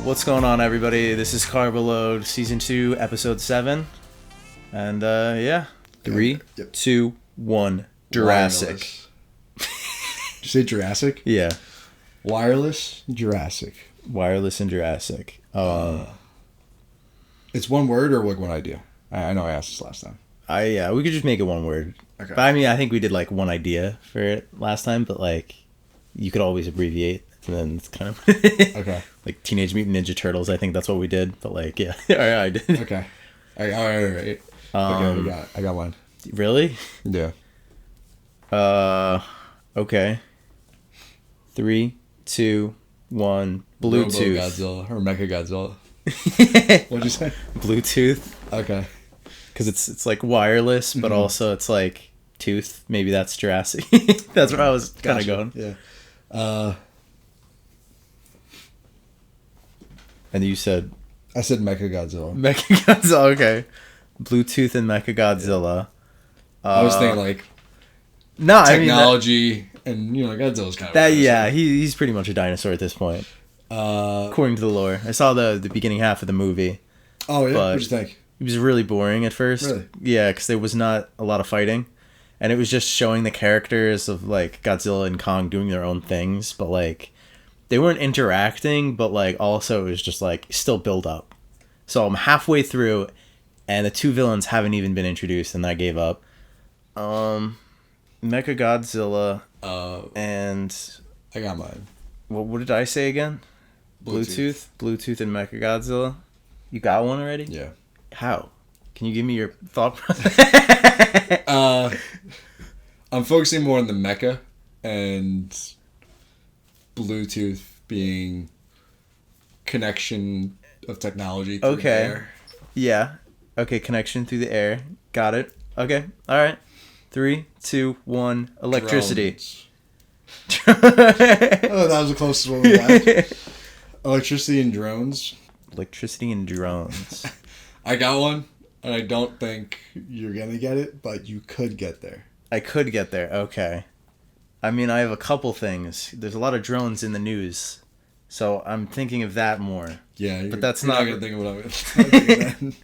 What's going on, everybody? This is Carboload, Season 2, Episode 7. And, yeah. 3, 2, 1. Jurassic. Wireless. Did you say Jurassic? Yeah. Wireless, Jurassic. Wireless and Jurassic. It's one word or like one idea? I know I asked this last time. Yeah, we could just make it one word. Okay. But I mean, I think we did like one idea for it last time, but like, you could always abbreviate, and then it's kind of... Okay. Like Teenage Mutant Ninja Turtles, I think that's what we did, but like, yeah. Alright, I did. Okay. All right. Okay, I got one. Really? Yeah. Okay. 3, 2, 1. Bluetooth. Godzilla or Mecha Godzilla. What'd you say? Bluetooth. Okay. Because it's like wireless, but also it's like tooth. Maybe that's Jurassic. That's where I was kind of going. Yeah. And you said... I said Mecha Godzilla. Mecha Godzilla, okay. Bluetooth and Mecha Godzilla. I was thinking like no, technology, and Godzilla's kind of that. Yeah, he's pretty much a dinosaur at this point, according to the lore. I saw the beginning half of the movie. Oh yeah, what'd you think? It was really boring at first. Really? Yeah, because there was not a lot of fighting, and it was just showing the characters of like Godzilla and Kong doing their own things, but like they weren't interacting. But like also it was just like still build up. So I'm halfway through, and the two villains haven't even been introduced, and I gave up. Mecha Godzilla, and I got mine. What did I say again? Bluetooth and Mecha Godzilla. You got one already? Yeah. How? Can you give me your thought process? I'm focusing more on the mecha and Bluetooth being connection of technology through the air. Yeah. Okay, connection through the air. Got it. Okay. All right. 3, 2, 1. Electricity. Oh, that was the closest one we got. Electricity and drones. Electricity and drones. I got one, and I don't think you're gonna get it, but you could get there. I could get there. Okay. I mean, I have a couple things. There's a lot of drones in the news, so I'm thinking of that more. Yeah, but that's you're not gonna think of what I'm gonna think.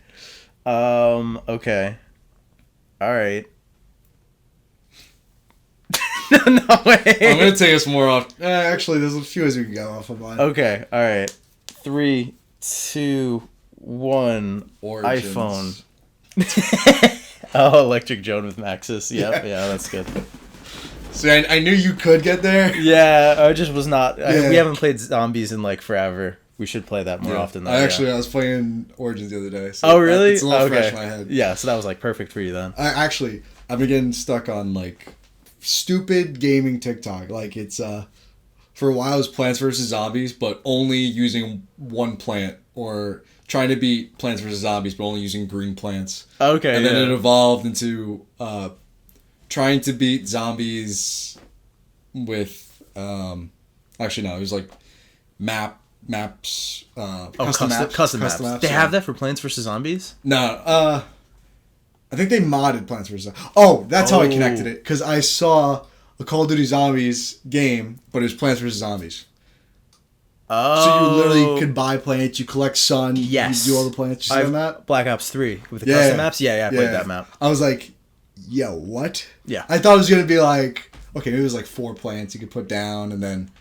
Okay. All right. No way. I'm gonna take us more off. Actually, there's a few ways we can go off of mine. Okay. All right. 3, 2, 1. Origins. iPhone. Oh, Electric Joan with Maxis. Yep. Yeah, that's good. See, I knew you could get there. Yeah, I just was not. Yeah. We haven't played zombies in like forever. We should play that more often. Though, I was playing Origins the other day. So oh, really? It's a little fresh in my head. Yeah, so that was like perfect for you then. I've been getting stuck on like stupid gaming TikTok. Like it's for a while it was Plants vs Zombies, but only using one plant, or trying to beat Plants vs Zombies, but only using green plants. Okay. And then it evolved into trying to beat zombies with actually no, it was like maps. Custom maps. They have that for Plants vs Zombies? No, I think they modded Plants vs. Zombies. Oh, that's how I connected it. Because I saw a Call of Duty Zombies game, but it was Plants vs. Zombies. Oh. So you literally could buy plants, you collect sun, yes. you do all the plants. You see on that? Black Ops 3 with the custom maps? Yeah, I played that map. I was like, yo, what? Yeah. I thought it was going to be like, okay, maybe it was like 4 plants you could put down, and then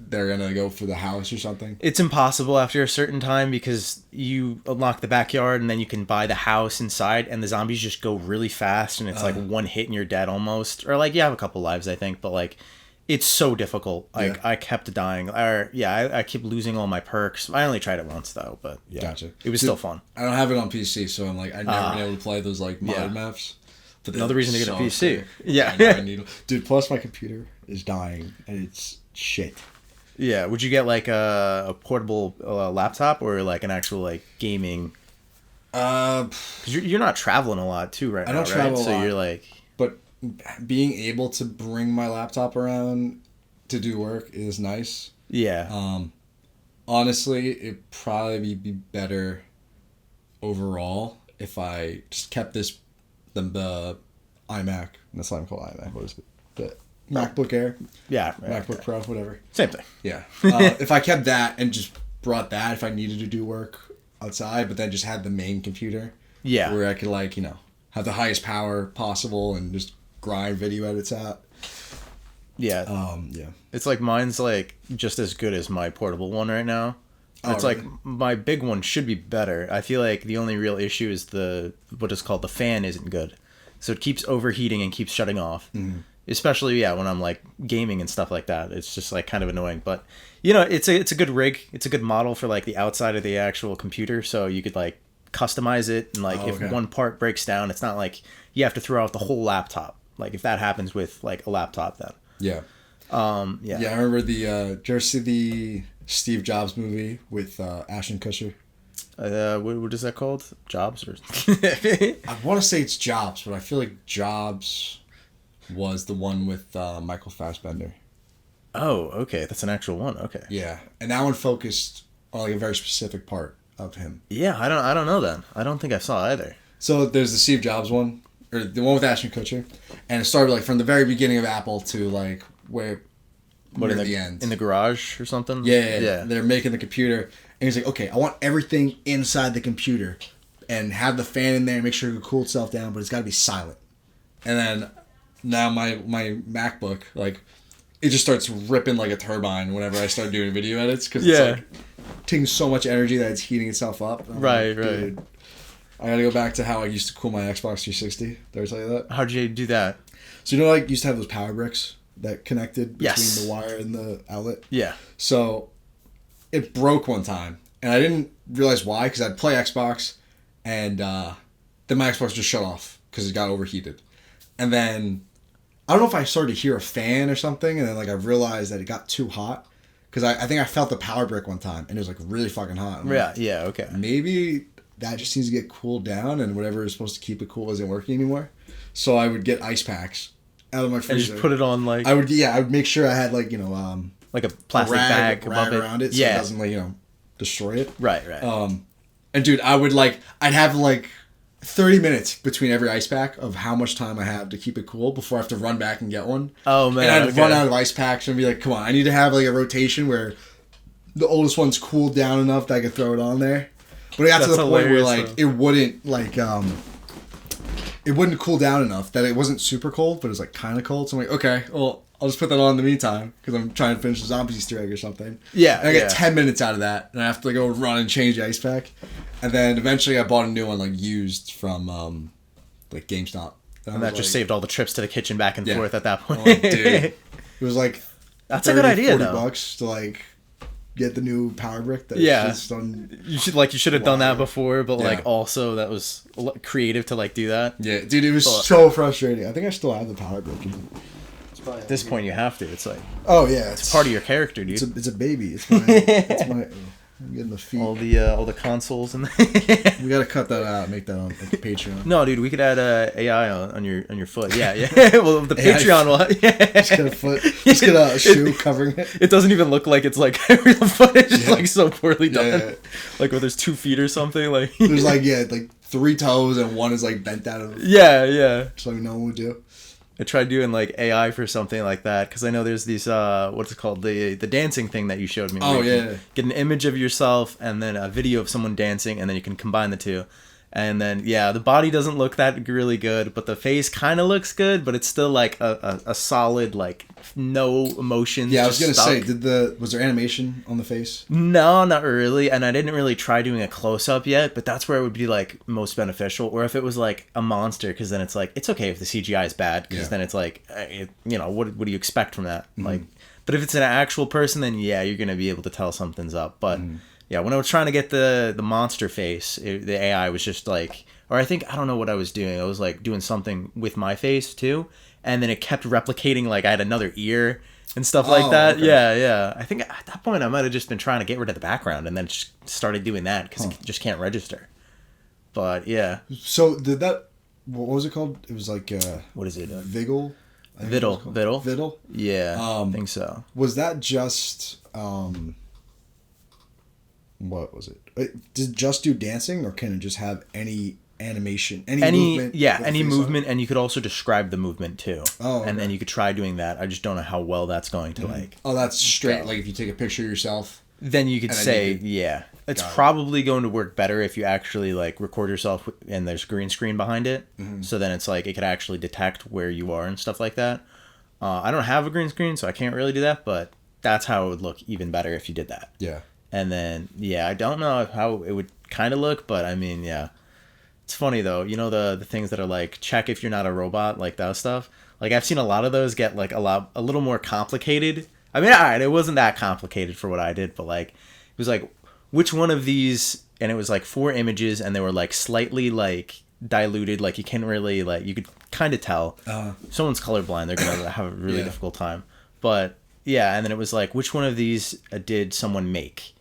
they're going to go for the house or something. It's impossible after a certain time because you unlock the backyard and then you can buy the house inside, and the zombies just go really fast, and it's like one hit and you're dead almost. Or like you have a couple lives, I think, but like it's so difficult. Like I kept dying. I keep losing all my perks. I only tried it once though, but yeah. Gotcha. It was still fun. I don't have it on PC, so I'm like, I've never been able to play those like modded maps. But another reason to get a PC. Fair. Yeah. I need dude, plus my computer is dying and it's shit. Yeah, would you get like a portable laptop or like an actual like gaming? Because you're not traveling a lot too right now, right? Travel a lot. So you're like, but being able to bring my laptop around to do work is nice. Yeah. Honestly, it'd probably be better overall if I just kept the iMac. That's not even called iMac. What is it? The MacBook Air. Yeah. MacBook Pro, whatever. Same thing. Yeah. If I kept that and just brought that if I needed to do work outside, but then just had the main computer. Yeah. Where I could like, have the highest power possible and just grind video edits out. Yeah. Yeah. It's like mine's like just as good as my portable one right now. It's really? like my big one should be better. I feel like the only real issue is what is called the fan isn't good. So it keeps overheating and keeps shutting off. Mm-hmm. Especially when I'm like gaming and stuff like that. It's just like kind of annoying, but it's a good rig. It's a good model for like the outside of the actual computer, so you could like customize it, and like if one part breaks down, it's not like you have to throw out the whole laptop. Like if that happens with like a laptop, then yeah. Yeah. Yeah, I remember did you ever see the Steve Jobs movie with Ashton Kutcher? What is that called? Jobs or? I want to say it's Jobs, but I feel like Jobs was the one with Michael Fassbender. Oh, okay, that's an actual one. Okay. Yeah, and that one focused on like a very specific part of him. Yeah, I don't know then. I don't think I saw either. So there's the Steve Jobs one, or the one with Ashton Kutcher, and it started like from the very beginning of Apple to like near the end. In the garage or something? Yeah. They're making the computer, and he's like, okay, I want everything inside the computer, and have the fan in there, and make sure it can cool itself down, but it's got to be silent. And then now my MacBook, like, it just starts ripping like a turbine whenever I start doing video edits, because it's like taking so much energy that it's heating itself up. Right. Dude, I gotta go back to how I used to cool my Xbox 360. Did I tell you that? How'd you do that? So like used to have those power bricks that connected between the wire and the outlet. Yeah. So it broke one time, and I didn't realize why, because I'd play Xbox, and then my Xbox just shut off because it got overheated, and then I don't know if I started to hear a fan or something, and then like I realized that it got too hot, because I think I felt the power brick one time, and it was like really fucking hot. Okay. Maybe that just needs to get cooled down, and whatever is supposed to keep it cool isn't working anymore. So I would get ice packs out of my freezer. And just put it on like... I would make sure I had like, like a plastic bag above around it so it doesn't like, destroy it. Right. And dude, I'd have like 30 minutes between every ice pack of how much time I have to keep it cool before I have to run back and get one. Oh man. And I'd run out of ice packs and be like, come on, I need to have like a rotation where the oldest one's cooled down enough that I could throw it on there. But it got to the point where like it wouldn't like it wouldn't cool down enough that it wasn't super cold, but it was like kind of cold. So I'm like, okay, well, I'll just put that on in the meantime because I'm trying to finish the Zombies Easter egg or something. Yeah. And I get 10 minutes out of that, and I have to go run and change the ice pack. And then eventually I bought a new one like used from like GameStop. And that just saved all the trips to the kitchen back and forth at that point. Oh, dude. It was like that's a good idea $40 to like get the new power brick. You should have done that before, but like also that was creative to like do that. Yeah, dude, it was so frustrating. I think I still have the power brick. At this point, you have to. It's like it's part of your character, dude. It's a baby. It's my. I'm getting the feet. All the consoles and we gotta cut that out. Make that on like, Patreon. No, dude, we could add AI on your foot. Yeah. Well, the Patreon will. Just get a foot. Just get a shoe covering it. It doesn't even look like it's like real foot. It's just like so poorly done. Yeah. Like where there's 2 feet or something. Like there's like 3 toes and one is like bent out of. Yeah. So we know what we do. I tried doing like AI for something like that because I know there's these what's it called, the dancing thing that you showed me. Oh yeah. Get an image of yourself and then a video of someone dancing, and then you can combine the two. And then the body doesn't look that really good, but the face kind of looks good, but it's still like a solid like no emotions. Yeah, I was gonna say, was there animation on the face? No, not really, and I didn't really try doing a close up yet. But that's where it would be like most beneficial. Or if it was like a monster, because then it's like it's okay if the CGI is bad, because then it's like what do you expect from that? Mm-hmm. Like, but if it's an actual person, then you're gonna be able to tell something's up. But yeah, when I was trying to get the monster face, the AI was just like, or I don't know what I was doing. I was like doing something with my face too, and then it kept replicating like I had another ear and stuff like that. Okay. Yeah. I think at that point I might have just been trying to get rid of the background and then just started doing that because it just can't register. But yeah. So did that? What was it called? It was like what is it? Viddle. Viddle. Yeah, I think so. Was that just? What was it? Did it just do dancing, or can it just have any animation, any movement? Yeah, any movement, and you could also describe the movement too. Oh, okay. And then you could try doing that. I just don't know how well that's going to like. Oh, that's straight. Like if you take a picture of yourself. then you could And then say, you could- yeah. It's Got it. probably going to work better if you actually like record yourself and there's a green screen behind it. Mm-hmm. So then it's like it could actually detect where you are and stuff like that. I don't have a green screen, so I can't really do that, but that's how it would look even better if you did that. Yeah. And then, yeah, I don't know how it would kind of look, but I mean, yeah. It's funny though, you know the things that are like check if you're not a robot, like that stuff. Like I've seen a lot of those get like a little more complicated. I mean, all right, it wasn't that complicated for what I did, but like it was like which one of these, and it was like 4 images, and they were like slightly like diluted, like you can't really like you could kind of tell. Someone's colorblind, they're gonna have a really difficult time. But yeah, and then it was like which one of these did someone make,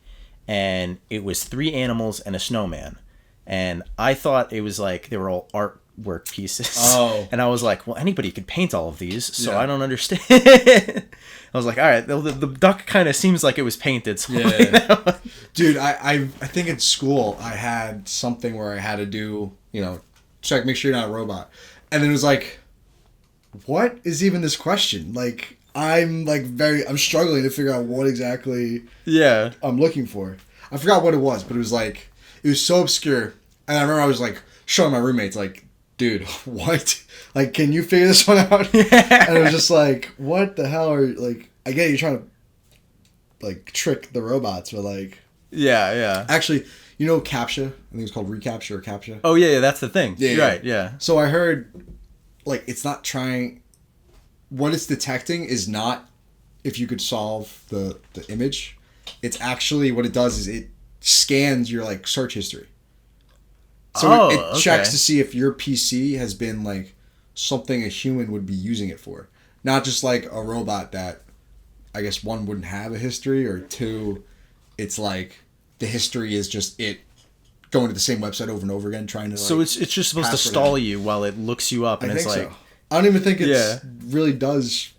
and it was 3 animals and a snowman. And I thought it was like they were all artwork pieces. Oh. And I was like, well, anybody could paint all of these, so Yeah. I don't understand. I was like, all right, the duck kind of seems like it was painted. So Yeah. I'll leave that one. Dude, I think in school I had something where I had to do, check, make sure you're not a robot. And then it was like, what is even this question? Like, I'm struggling to figure out what exactly Yeah. I'm looking for. I forgot what it was, but it was like, it was so obscure. And I remember I was like showing my roommates, like, dude, what? Like, can you figure this one out? Yeah. And it was just like, what the hell are, like, I get you're trying to, like, trick the robots, but, like, Yeah, yeah. actually, CAPTCHA? I think it's called reCAPTCHA or CAPTCHA. Oh, yeah, that's the thing. Yeah, You're yeah. right, yeah. So I heard, like, it's not trying, what it's detecting is not if you could solve the image. It's actually, what it does is it scans your, like, search history. So it checks to see if your PC has been, like, something a human would be using it for. Not just, like, a robot that, I guess, 1, wouldn't have a history, or 2, it's, like, the history is just it going to the same website over and over again, trying to, like... So it's just supposed to password stall it. you while it looks you up, and I it's think like... so. I don't even think it Yeah. really does...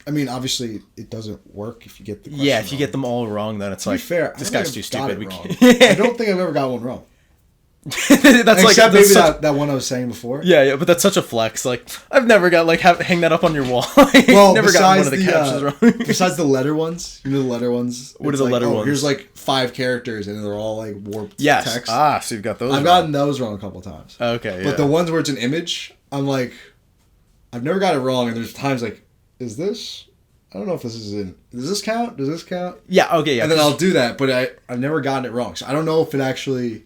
I mean, obviously, it doesn't work if you get the question Yeah, if you wrong. get them all wrong, then it's To be like, fair, this I don't guy's too think I've stupid. got We it can't... wrong. I don't think I've ever got one wrong. that's Except like maybe such... that one I was saying before. Yeah, but that's such a flex. Like, I've never got, like, hang that up on your wall. Well, never got one besides of the captions wrong. besides the letter ones, the letter ones. What are it's the like, letter ones? Here's like 5 characters, and they're all like warped Yes. text. Ah, so you've got those I've wrong. gotten those wrong a couple times. Okay, yeah. But the ones where it's an image, I'm like, I've never got it wrong, and there's times like, is this? I don't know if this is in. Does this count? Does this count? Yeah, okay, yeah. And then I'll do that, but I've never gotten it wrong, so I don't know if it actually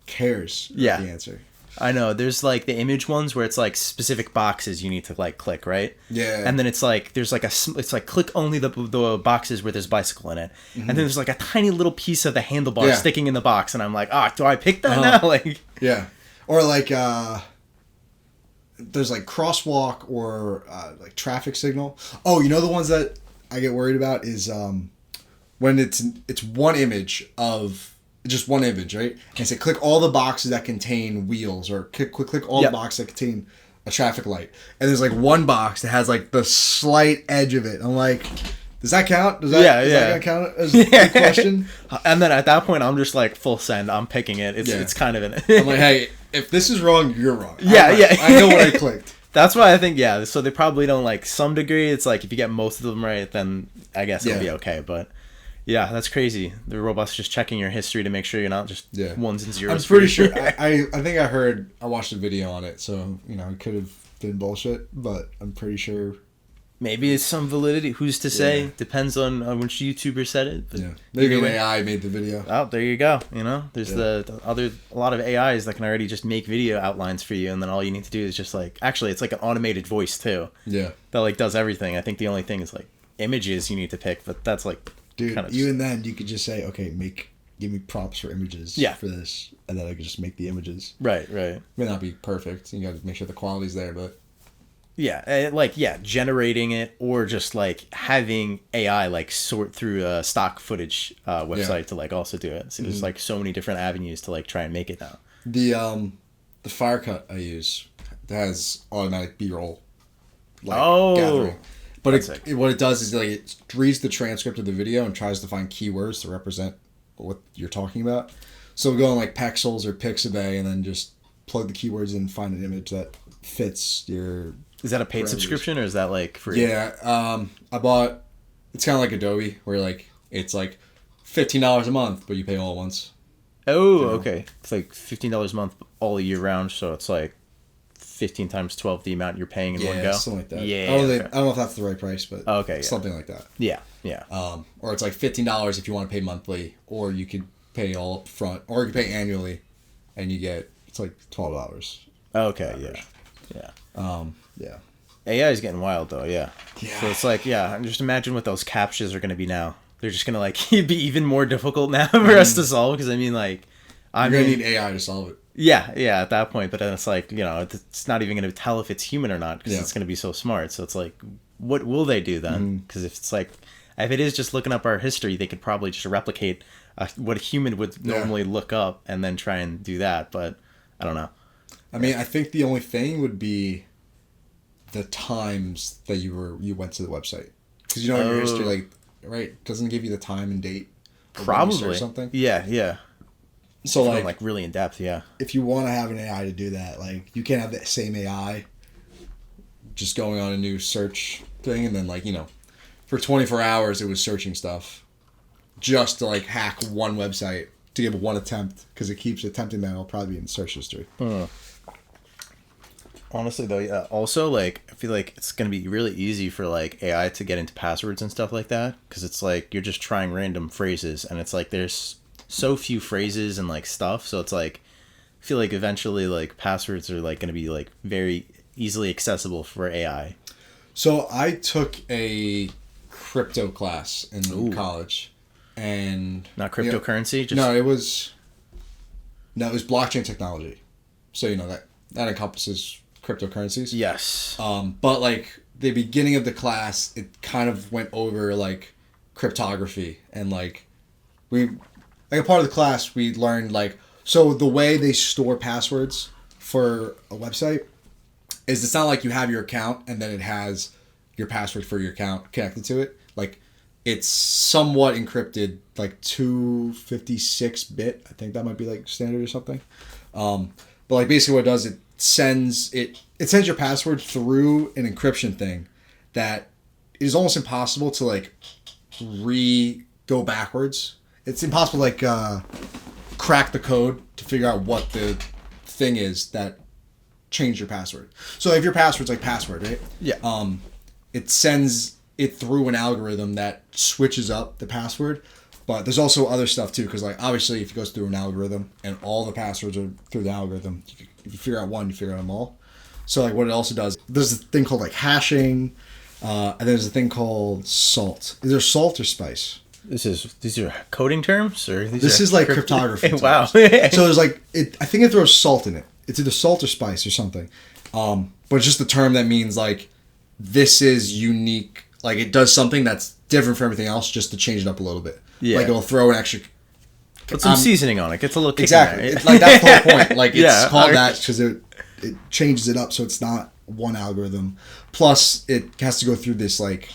cares. Yeah. The answer. I know. There's, like, the image ones where it's, like, specific boxes you need to, like, click, right? Yeah. And then it's, like, there's, like, it's, like, click only the boxes where there's bicycle in it. Mm-hmm. And then there's, like, a tiny little piece of the handlebar Yeah. sticking in the box. And I'm like, do I pick that Uh-huh. now? Like, Yeah. Or like there's like crosswalk or like traffic signal. Oh, you know the ones that I get worried about is when it's one image of just one image, right? And it say click all the boxes that contain wheels, or click all Yep. the boxes that contain a traffic light. And there's like one box that has like the slight edge of it. I'm like, does that count? Is that gonna count as a question? And then at that point, I'm just like full send. I'm picking it. It's kind of in it. I'm like, hey, if this is wrong, you're wrong. Yeah, I'm yeah. right. I know what I clicked. That's why I think, yeah. So they probably don't, like, some degree. It's like if you get most of them right, then I guess it'll be okay. But yeah, that's crazy. The robot's just checking your history to make sure you're not just ones and zeros. I'm pretty sure. I think I watched a video on it, so it could have been bullshit, but I'm pretty sure. Maybe it's some validity. Who's to say? Depends on which YouTuber said it. But maybe an AI made the video. Oh, there you go. There's a lot of AIs that can already just make video outlines for you, and then all you need to do is just like, actually, it's like an automated voice too. Yeah. That like does everything. I think the only thing is like images you need to pick, but that's like, dude, even then you could just say, okay, give me prompts for images for this, and then I could just make the images. Right. May not be perfect. You got to make sure the quality's there, but. Yeah, generating it, or just like having AI like sort through a stock footage website to like also do it. So there's like so many different avenues to like try and make it now. The Fire Cut I use has automatic B-roll gathering. But what it does is like it reads the transcript of the video and tries to find keywords to represent what you're talking about. So we'll go on like Pexels or Pixabay and then just plug the keywords in and find an image that fits your. Is that a paid subscription or is that like free? Yeah, I bought. It's kind of like Adobe, where like it's like $15 a month, but you pay all at once. Oh, okay. It's like $15 a month all year round, so it's like 15 times 12 the amount you're paying in one go. Something like that. Yeah. I don't know if that's the right price, but something like that. Yeah, yeah. Or it's like $15 if you want to pay monthly, or you could pay all up front, or you can pay annually, and you get it's like $12. Okay, yeah. Yeah. AI is getting wild though, yeah. Yeah. So it's like, just imagine what those captchas are going to be now. They're just going to like be even more difficult now for us to solve because I mean like you're going to need AI to solve it. Yeah, at that point, but then it's like, it's not even going to tell if it's human or not because it's going to be so smart. So it's like, what will they do then? Because if it's like, if it is just looking up our history, they could probably just replicate what a human would normally look up and then try and do that. But I don't know. I mean, I think the only thing would be the times that you went to the website, because in your history, like, right, doesn't it give you the time and date, probably, or something. Yeah. So like really in depth, yeah. If you want to have an AI to do that, like you can't have the same AI just going on a new search thing and then like for 24 hours it was searching stuff just to like hack one website to give one attempt because it keeps attempting that. It'll probably be in search history. Honestly though, yeah. Also, like I feel like it's gonna be really easy for like AI to get into passwords and stuff like that because it's like you're just trying random phrases and it's like there's so few phrases and like stuff, so it's like I feel like eventually like passwords are like going to be like very easily accessible for AI. So I took a crypto class in college, and not cryptocurrency. It was blockchain technology. So that encompasses cryptocurrencies. Yes. But like the beginning of the class, it kind of went over like cryptography and like a part of the class, we learned, like, so the way they store passwords for a website is it's not like you have your account and then it has your password for your account connected to it. Like, it's somewhat encrypted, like 256-bit. I think that might be, like, standard or something. But, like, basically what it does, it sends your password through an encryption thing that is almost impossible to, like, go backwards. It's impossible to like crack the code to figure out what the thing is that changed your password. So if your password's like password, right? Yeah. It sends it through an algorithm that switches up the password. But there's also other stuff too, because like obviously if it goes through an algorithm and all the passwords are through the algorithm, if you figure out one, you figure out them all. So like what it also does, there's a thing called like hashing, and there's a thing called salt. Is there salt or spice? These are coding terms, or this is like cryptography. Wow. So there's like I think it throws salt in it. It's either salt or spice or something. But it's just the term that means like this is unique. Like it does something that's different from everything else, just to change it up a little bit. Yeah. Like it'll throw an extra. Put some seasoning on it. Gets a little kick exactly. In there. Like that's the whole point. Like it's called that because it changes it up so it's not one algorithm. Plus it has to go through this like.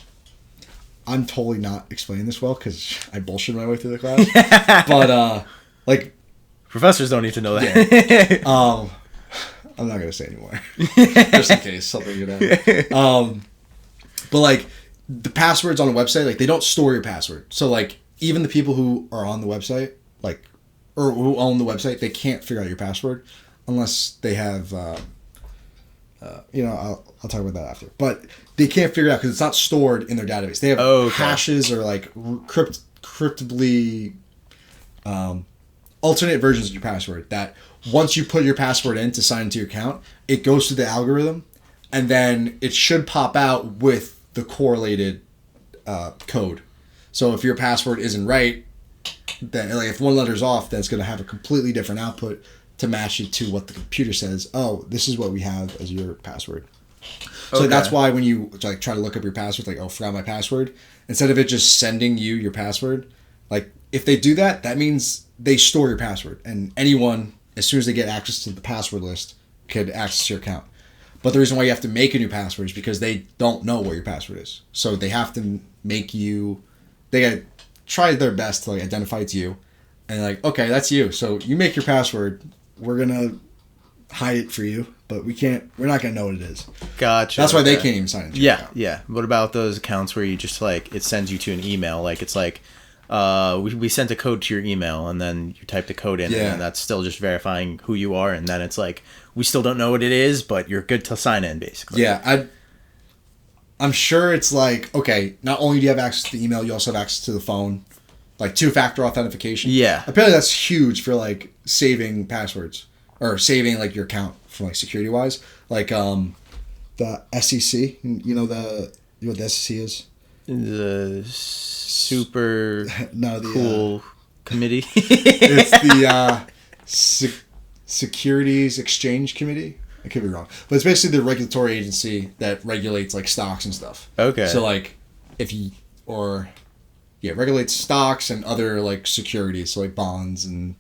I'm totally not explaining this well because I bullshit my way through the class. But, like... Professors don't need to know that. Yeah. I'm not going to say anymore. Just in case something could happen. But, like, the passwords on a website, like, they don't store your password. So, like, even the people who are on the website, like, or who own the website, they can't figure out your password unless they have... I'll talk about that after. But they can't figure it out because it's not stored in their database. They have hashes or like cryptably alternate versions of your password that once you put your password in to sign into your account, it goes to the algorithm and then it should pop out with the correlated code. So if your password isn't right, then like if one letter's off, then it's going to have a completely different output to match it to what the computer says. Oh, this is what we have as your password. So that's why when you like try to look up your password, like, oh, forgot my password, instead of it just sending you your password, like if they do that, that means they store your password, and anyone, as soon as they get access to the password list, could access your account. But the reason why you have to make a new password is because they don't know what your password is. So they have to make you, they gotta try their best to like identify it's you, and like, okay, that's you. So you make your password. We're gonna hide it for you, but we're not gonna know what it is. Gotcha. That's why they can't even sign into your account. Yeah. What about those accounts where you just like it sends you to an email, like it's like we sent a code to your email, and then you type the code in, and that's still just verifying who you are, and then it's like, we still don't know what it is, but you're good to sign in, basically. Yeah, I'm sure it's like, okay, not only do you have access to the email, you also have access to the phone, like two-factor authentication. Yeah. Apparently that's huge for like saving passwords or saving like your account from like security-wise. Like the SEC, you know what the SEC is? The super cool committee. It's the Securities Exchange Committee. I could be wrong, but it's basically the regulatory agency that regulates like stocks and stuff. Okay. So like, regulates stocks and other like securities, so like bonds and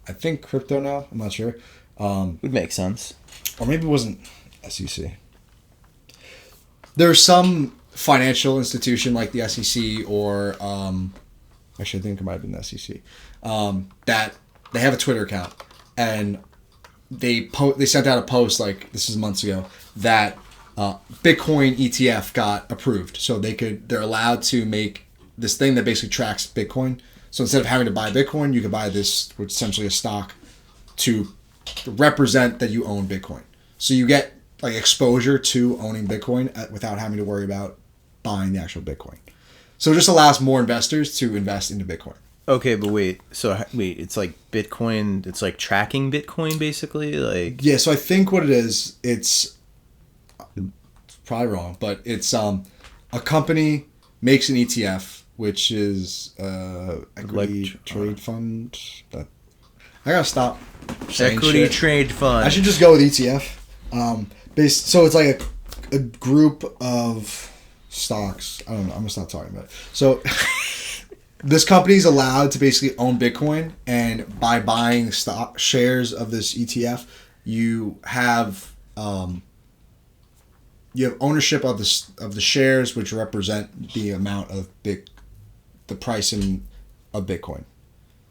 I think crypto now. I'm not sure. Would make sense. Or maybe it wasn't SEC. There's some financial institution like the SEC or actually I think it might have been the SEC that they have a Twitter account and they sent out a post like this is months ago that Bitcoin ETF got approved, so they're allowed to make this thing that basically tracks Bitcoin. So instead of having to buy Bitcoin, you could buy this, which is essentially a stock, to represent that you own Bitcoin. So you get like exposure to owning Bitcoin without having to worry about buying the actual Bitcoin. So it just allows more investors to invest into Bitcoin. Okay, but wait. So it's like Bitcoin. It's like tracking Bitcoin, basically. Like yeah. So I think what it is, it's probably wrong, but it's a company makes an ETF, which is equity trade fund. I gotta stop saying equity shit. trade fund. I should just go with ETF. So it's like a group of stocks. I don't know. I'm gonna stop talking about it. So. This company is allowed to basically own Bitcoin, and by buying stock shares of this ETF, you have ownership of the shares, which represent the amount of the price of Bitcoin.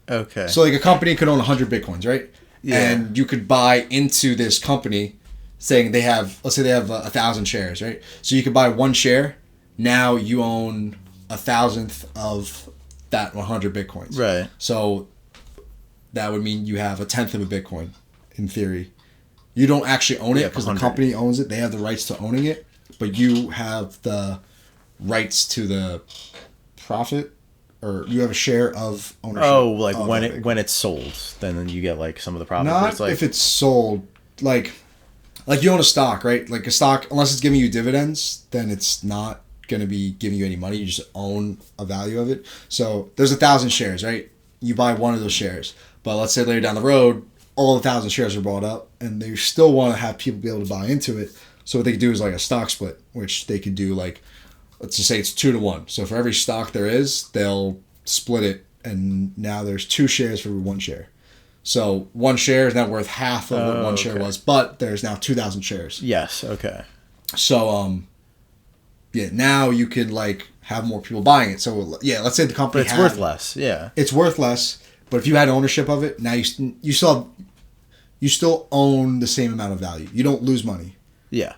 Okay. So like a company could own 100 Bitcoins, right? Yeah. And you could buy into this company, saying let's say they have 1,000 shares, right? So you could buy one share. Now you own 1,000th of that 100 Bitcoins. Right. So that would mean you have 1/10 of a Bitcoin, in theory. You don't actually own it because the company owns it. They have the rights to owning it, but you have the rights to the profit, or you have a share of ownership. Oh, like when it's sold, then you get like some of the profit. Not it's like, if it's sold. Like you own a stock, right? Like a stock, unless it's giving you dividends, then it's not going to be giving you any money. You just own a value of it. So there's 1,000 shares, right? You buy one of those shares, but let's say later down the road, all 1,000 shares are bought up, and they still want to have people be able to buy into it. So what they could do is like a stock split, which they could do like, let's just say it's 2-to-1. So for every stock there is, they'll split it, and now there's 2 shares for 1 share. So 1 share is now worth half of what 1 share was, but there's now 2,000 shares. Yes. Okay. So yeah, now you can like have more people buying it. So yeah, let's say the company but it's worth less. Yeah, it's worth less. But if you had ownership of it, now you still own the same amount of value. You don't lose money. Yeah.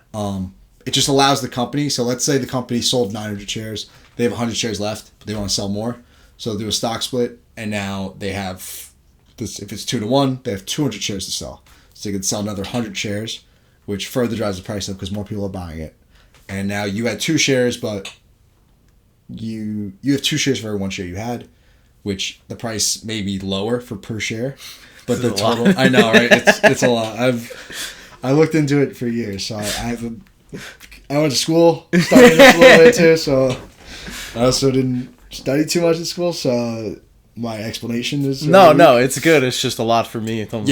It just allows the company. So let's say the company sold 900 shares. They have 100 shares left, but they want to sell more. So they'll do a stock split, and now they have this. If it's 2-to-1, they have 200 shares to sell. So they could sell another 100 shares, which further drives the price up because more people are buying it. And now you had 2 shares, but you have 2 shares for every 1 share you had, which the price may be lower for per share, but the total I know, right? It's a lot. I looked into it for years, so I went to school, studied this a little bit too, so I also didn't study too much in school, so my explanation is no, it's good. It's just a lot for me. It's a lot.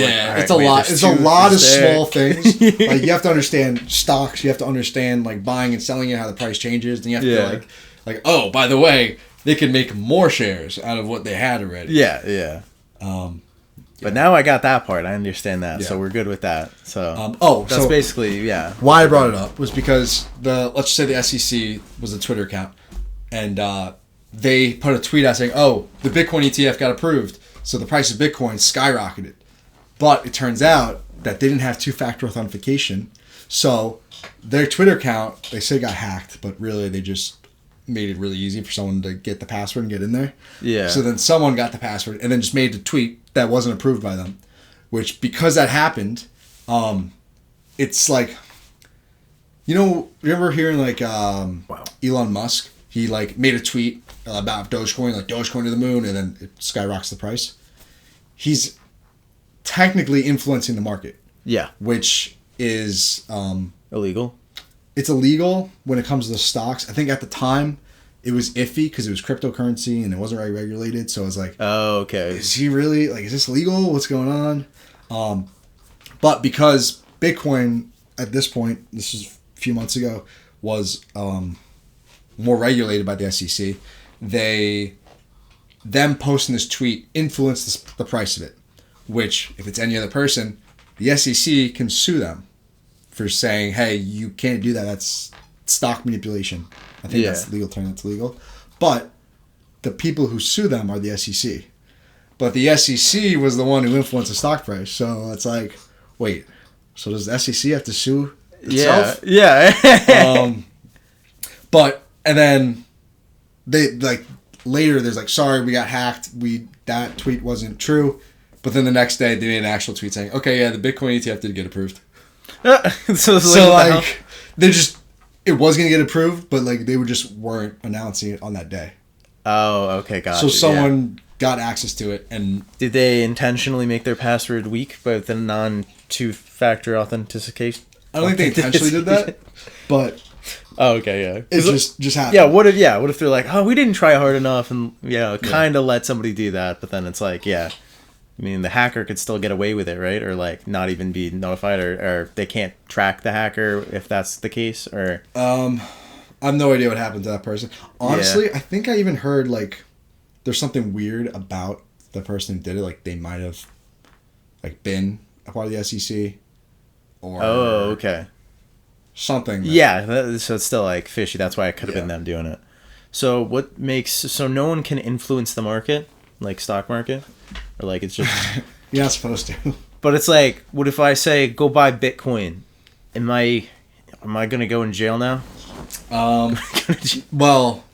It's a lot of small things. Like you have to understand stocks. You have to understand like buying and selling it, how the price changes. Then you have to like oh, by the way, they can make more shares out of what they had already. Yeah. But now I got that part. I understand that, so we're good with that. So that's basically Why I brought it up was because let's just say the SEC was a Twitter account, and they put a tweet out saying, "Oh, the Bitcoin ETF got approved, so the price of Bitcoin skyrocketed." But it turns out that they didn't have 2-factor authentication, so their Twitter account they say got hacked, but really they just made it really easy for someone to get the password and get in there. Yeah. So then someone got the password and then just made a tweet that wasn't approved by them, which because that happened, it's like, remember hearing like Elon Musk? He like made a tweet about Dogecoin, like Dogecoin to the moon, and then it skyrockets the price. He's technically influencing the market. Yeah. Which is illegal. It's illegal when it comes to the stocks. I think at the time it was iffy because it was cryptocurrency and it wasn't very regulated. So I was like, oh, okay. Is he really like? Is this legal? What's going on? But because Bitcoin at this point, this is a few months ago, was more regulated by the SEC, them posting this tweet influenced the price of it. Which, if it's any other person, the SEC can sue them for saying, hey, you can't do that. That's stock manipulation. I think that's the legal term. That's legal. But the people who sue them are the SEC. But the SEC was the one who influenced the stock price. So it's like, wait, so does the SEC have to sue itself? Yeah. And then they, like, later there's like, sorry, we got hacked. That tweet wasn't true. But then the next day they made an actual tweet saying, okay, yeah, the Bitcoin ETF did get approved. So they just, it was going to get approved, but like they weren't announcing it on that day. Oh, okay, gotcha. So someone got access to it, and did they intentionally make their password weak with the non-two-factor authentication? I don't think they intentionally did that, but oh, okay, yeah, it just happened. Yeah, what if they're like, oh, we didn't try hard enough, and kind of let somebody do that, but then it's like, I mean, the hacker could still get away with it, right? Or like not even be notified, or they can't track the hacker if that's the case, or I have no idea what happened to that person. Honestly, I think I even heard like there's something weird about the person who did it. Like they might have like been a part of the SEC, or something. So it's still like fishy. That's why it could have been them doing it. So so no one can influence the market, like stock market? Or like it's just you're not supposed to. But it's like, what if I say go buy Bitcoin? Am I gonna go in jail now? Well,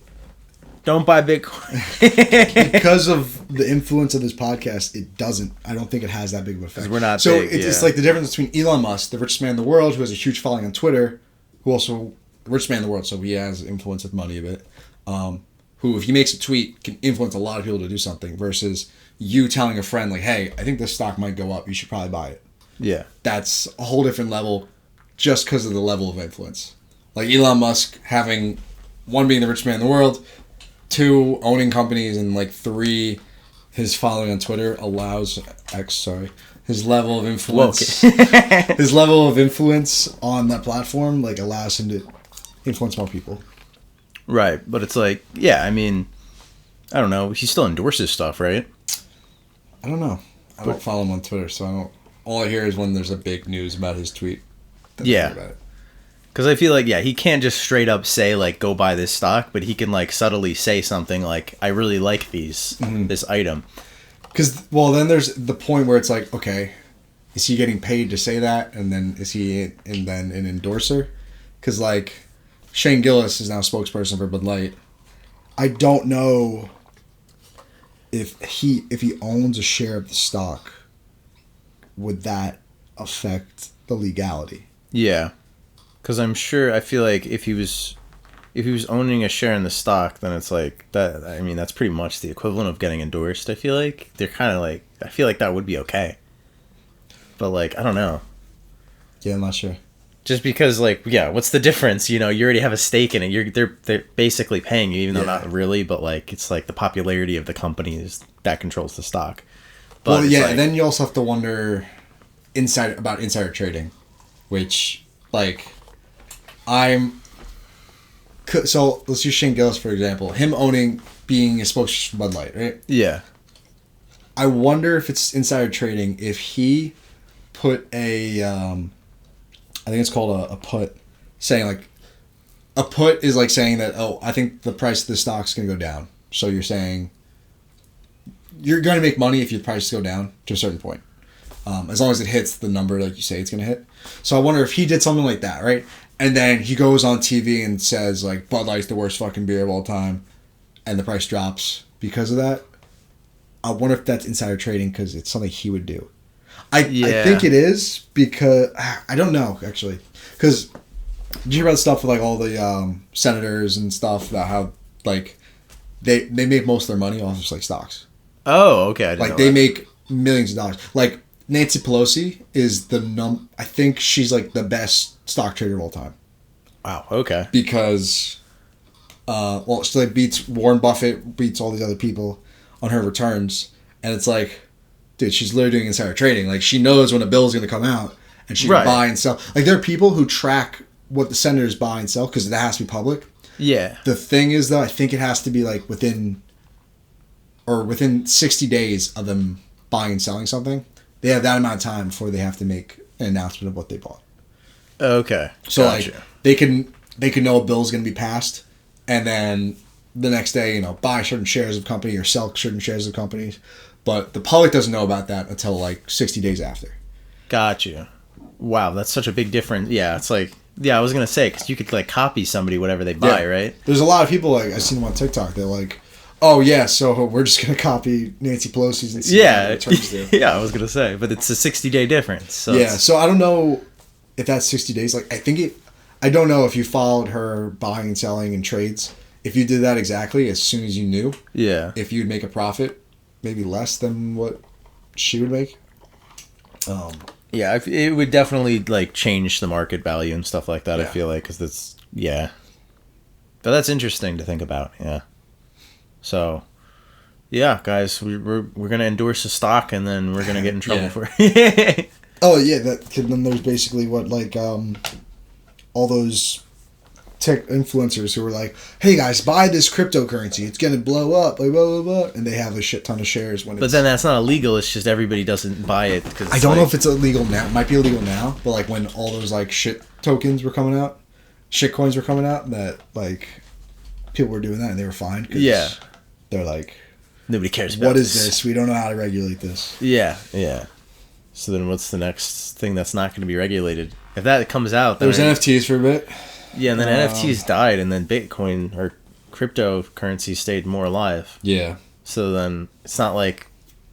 don't buy Bitcoin. Because of the influence of this podcast, it doesn't. I don't think it has that big of an effect. We're not. So big, it's like the difference between Elon Musk, the richest man in the world, who has a huge following on Twitter, who also the richest man in the world, so he has influence with money a bit. Who, if he makes a tweet, can influence a lot of people to do something, versus you telling a friend, like, hey, I think this stock might go up. You should probably buy it. Yeah. That's a whole different level just because of the level of influence. Like Elon Musk having, 1, being the richest man in the world, 2, owning companies, and like 3, his following on Twitter allows, his level of influence. His level of influence on that platform like allows him to influence more people. Right, but it's like, I mean, I don't know. He still endorses stuff, right? I don't know. I don't follow him on Twitter, so I don't. All I hear is when there's a big news about his tweet. Because I feel like, he can't just straight up say, like, go buy this stock, but he can, like, subtly say something like, I really like this item. Because, then there's the point where it's like, okay, is he getting paid to say that? And then is he then an endorser? Because, like, Shane Gillis is now a spokesperson for Bud Light. I don't know if he owns a share of the stock, would that affect the legality? Yeah, because I feel like if he was owning a share in the stock, then it's like that. I mean, that's pretty much the equivalent of getting endorsed. I feel like they're kind of like, I feel like that would be okay, but like I don't know. Yeah, I'm not sure. Just because, like, what's the difference? You already have a stake in it. They're basically paying you, even though not really. But like, it's like the popularity of the company is that controls the stock. But then you also have to wonder about insider trading, which like so let's use Shane Gillis for example. Him being a spokesperson for Bud Light, right? Yeah. I wonder if it's insider trading if he put I think it's called a put, saying like, a put is like saying that, I think the price of the stock's going to go down. So you're saying you're going to make money if your prices go down to a certain point. As long as it hits the number like you say it's going to hit. So I wonder if he did something like that, right? And then he goes on TV and says, like, Bud Light's the worst fucking beer of all time. And the price drops because of that. I wonder if that's insider trading because it's something he would do. I think it is because... I don't know, actually. Because did you hear about stuff with, like, all the senators and stuff about how, like, they make most of their money off of, like, stocks? Oh, okay. I didn't know they that. make millions of dollars. Like, Nancy Pelosi is I think she's, like, the best stock trader of all time. Wow, okay. Because, she, like, beats Warren Buffett, beats all these other people on her returns. And it's like, dude, she's literally doing insider trading. Like, she knows when a bill is going to come out, and she can buy and sell. Like, there are people who track what the senators buy and sell, because that has to be public. Yeah. The thing is, though, I think it has to be, like, within 60 days of them buying and selling something. They have that amount of time before they have to make an announcement of what they bought. Okay. So, gotcha. like, they can know a bill is going to be passed, and then the next day, you know, buy certain shares of company or sell certain shares of companies. But the public doesn't know about that until, like, 60 days after. Gotcha. Wow, that's such a big difference. Yeah, it's like... Yeah, I was going to say, because you could, like, copy somebody whatever they buy, right? There's a lot of people, like, I've seen them on TikTok, they're like, oh, yeah, so we're just going to copy Nancy Pelosi's and see what returns do. Yeah, I was going to say, but it's a 60-day difference. So so I don't know if that's 60 days. Like, I don't know if you followed her buying and selling and trades. If you did that exactly as soon as you knew, if you'd make a profit, maybe less than what she would make. Yeah, it would definitely, like, change the market value and stuff like that, I feel like, because that's, But that's interesting to think about, So, yeah, guys, we're going to endorse a stock, and then we're going to get in trouble for it. Oh, yeah, then there's basically what, like, all those tech influencers who were like, hey, guys, buy this cryptocurrency. It's going to blow up, blah, blah, blah, blah. And they have a shit ton of shares. But then that's not illegal. It's just everybody doesn't buy it. Cause I don't know if it's illegal now. It might be illegal now. But, like, when all those, like, shit tokens were coming out, shit coins were coming out, that, like, people were doing that and they were fine. Yeah. They're like, nobody cares about what is this? We don't know how to regulate this. Yeah. So then what's the next thing that's not going to be regulated? If that comes out... There was NFTs for a bit. Yeah, and then NFTs died, and then Bitcoin or cryptocurrency stayed more alive. Yeah. So then it's not like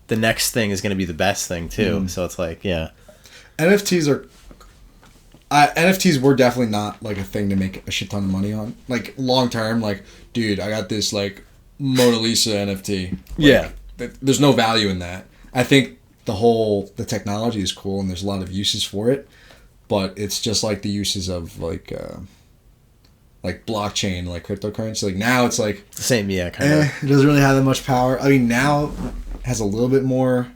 the next thing is going to be the best thing, too. So it's like, NFTs are... NFTs were definitely not, like, a thing to make a shit ton of money on. Like, long term, like, dude, I got this, like, Mona Lisa NFT. Like, there's no value in that. I think the technology is cool, and there's a lot of uses for it. But it's just like the uses of, like blockchain, like cryptocurrency. Like, now it's like... The same, kind of. It doesn't really have that much power. I mean, now it has a little bit more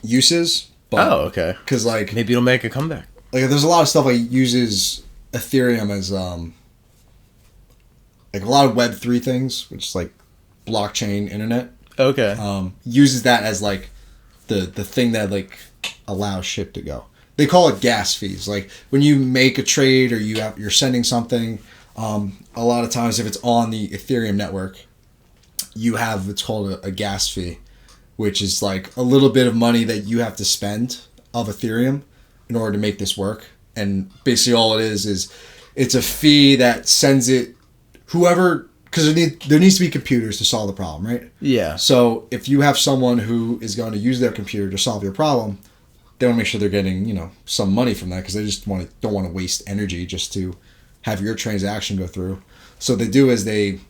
uses. But, okay. Because, like... Maybe it'll make a comeback. Like, there's a lot of stuff, like, uses Ethereum as, like, a lot of Web3 things, which is, like, blockchain internet. Okay. Uses that as, like, the thing that, like, allows shit to go. They call it gas fees. Like, when you make a trade or you're sending something, a lot of times if it's on the Ethereum network, you have what's called a gas fee, which is like a little bit of money that you have to spend of Ethereum in order to make this work. And basically all it is it's a fee that sends it whoever, because there needs to be computers to solve the problem, right? Yeah. So if you have someone who is going to use their computer to solve your problem, they want to make sure they're getting, some money from that, because they just don't want to waste energy just to have your transaction go through. So what they do is there's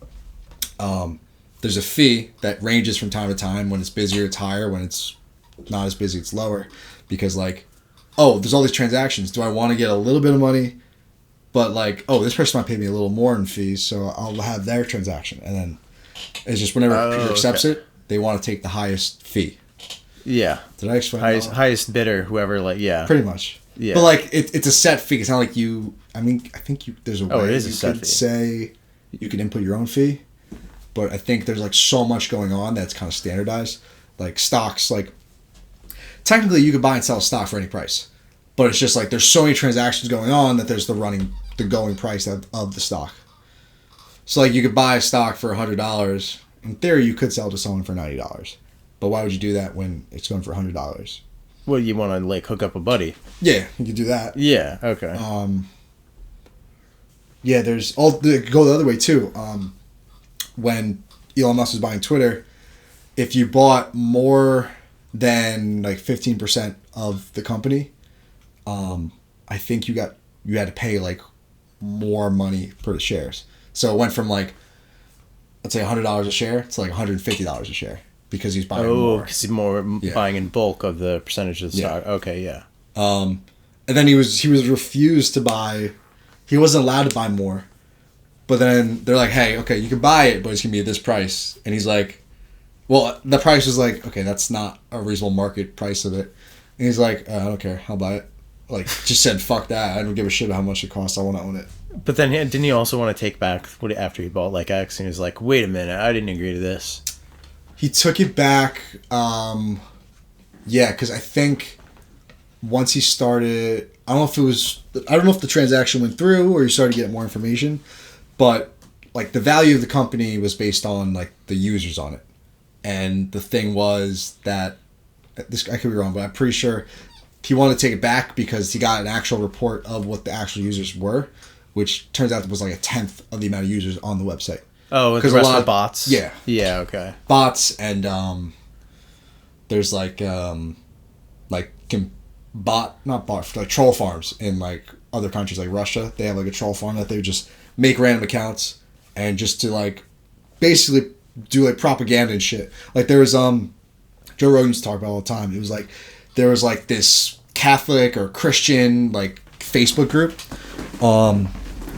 a fee that ranges from time to time. When it's busier, it's higher. When it's not as busy, it's lower. Because, like, there's all these transactions. Do I want to get a little bit of money? But, like, this person might pay me a little more in fees, so I'll have their transaction. And then it's just whenever a computer accepts it, they want to take the highest fee. Yeah. Did I explain that? Highest bidder, whoever, Pretty much. Yeah. But, like, it's a set fee. It's not like I think there's a way you could say you can input your own fee. But I think there's, like, so much going on that's kind of standardized. Like, stocks, like, technically you could buy and sell a stock for any price. But it's just, like, there's so many transactions going on that there's the going price of the stock. So, like, you could buy a stock for $100. In theory, you could sell to someone for $90. But why would you do that when it's going for $100? Well, you want to like hook up a buddy? Yeah, you could do that. Yeah. Okay. Yeah, there's all go the other way too. When Elon Musk was buying Twitter, if you bought more than like 15% of the company, I think you had to pay like more money for the shares. So it went from like, let's say $100 a share to like $150 a share because he's buying more. Oh, because he's more buying in bulk of the percentage of the stock. Okay, yeah. And then he was refused to buy. He wasn't allowed to buy more. But then they're like, hey, okay, you can buy it, but it's gonna be at this price. And he's like, well, the price was like, okay, that's not a reasonable market price of it. And he's like, I don't care, I'll buy it. Like, just said, fuck that. I don't give a shit how much it costs. I want to own it. But then didn't he also want to take back after he bought like X? And he was like, wait a minute, I didn't agree to this. He took it back. Yeah, because I think once he started, I don't know if the transaction went through or he started getting more information, but like the value of the company was based on like the users on it. And the thing was that this, I could be wrong, but I'm pretty sure he wanted to take it back because he got an actual report of what the actual users were, which turns out was like 1/10 of the amount of users on the website. Oh, because the rest of bots? Yeah. Yeah, okay. Bots and there's like troll farms in like other countries like Russia. They have like a troll farm that they would just make random accounts and just to like basically do like propaganda and shit. Like there was Joe Rogan used to talk about all the time. It was like there was like this Catholic or Christian like Facebook group.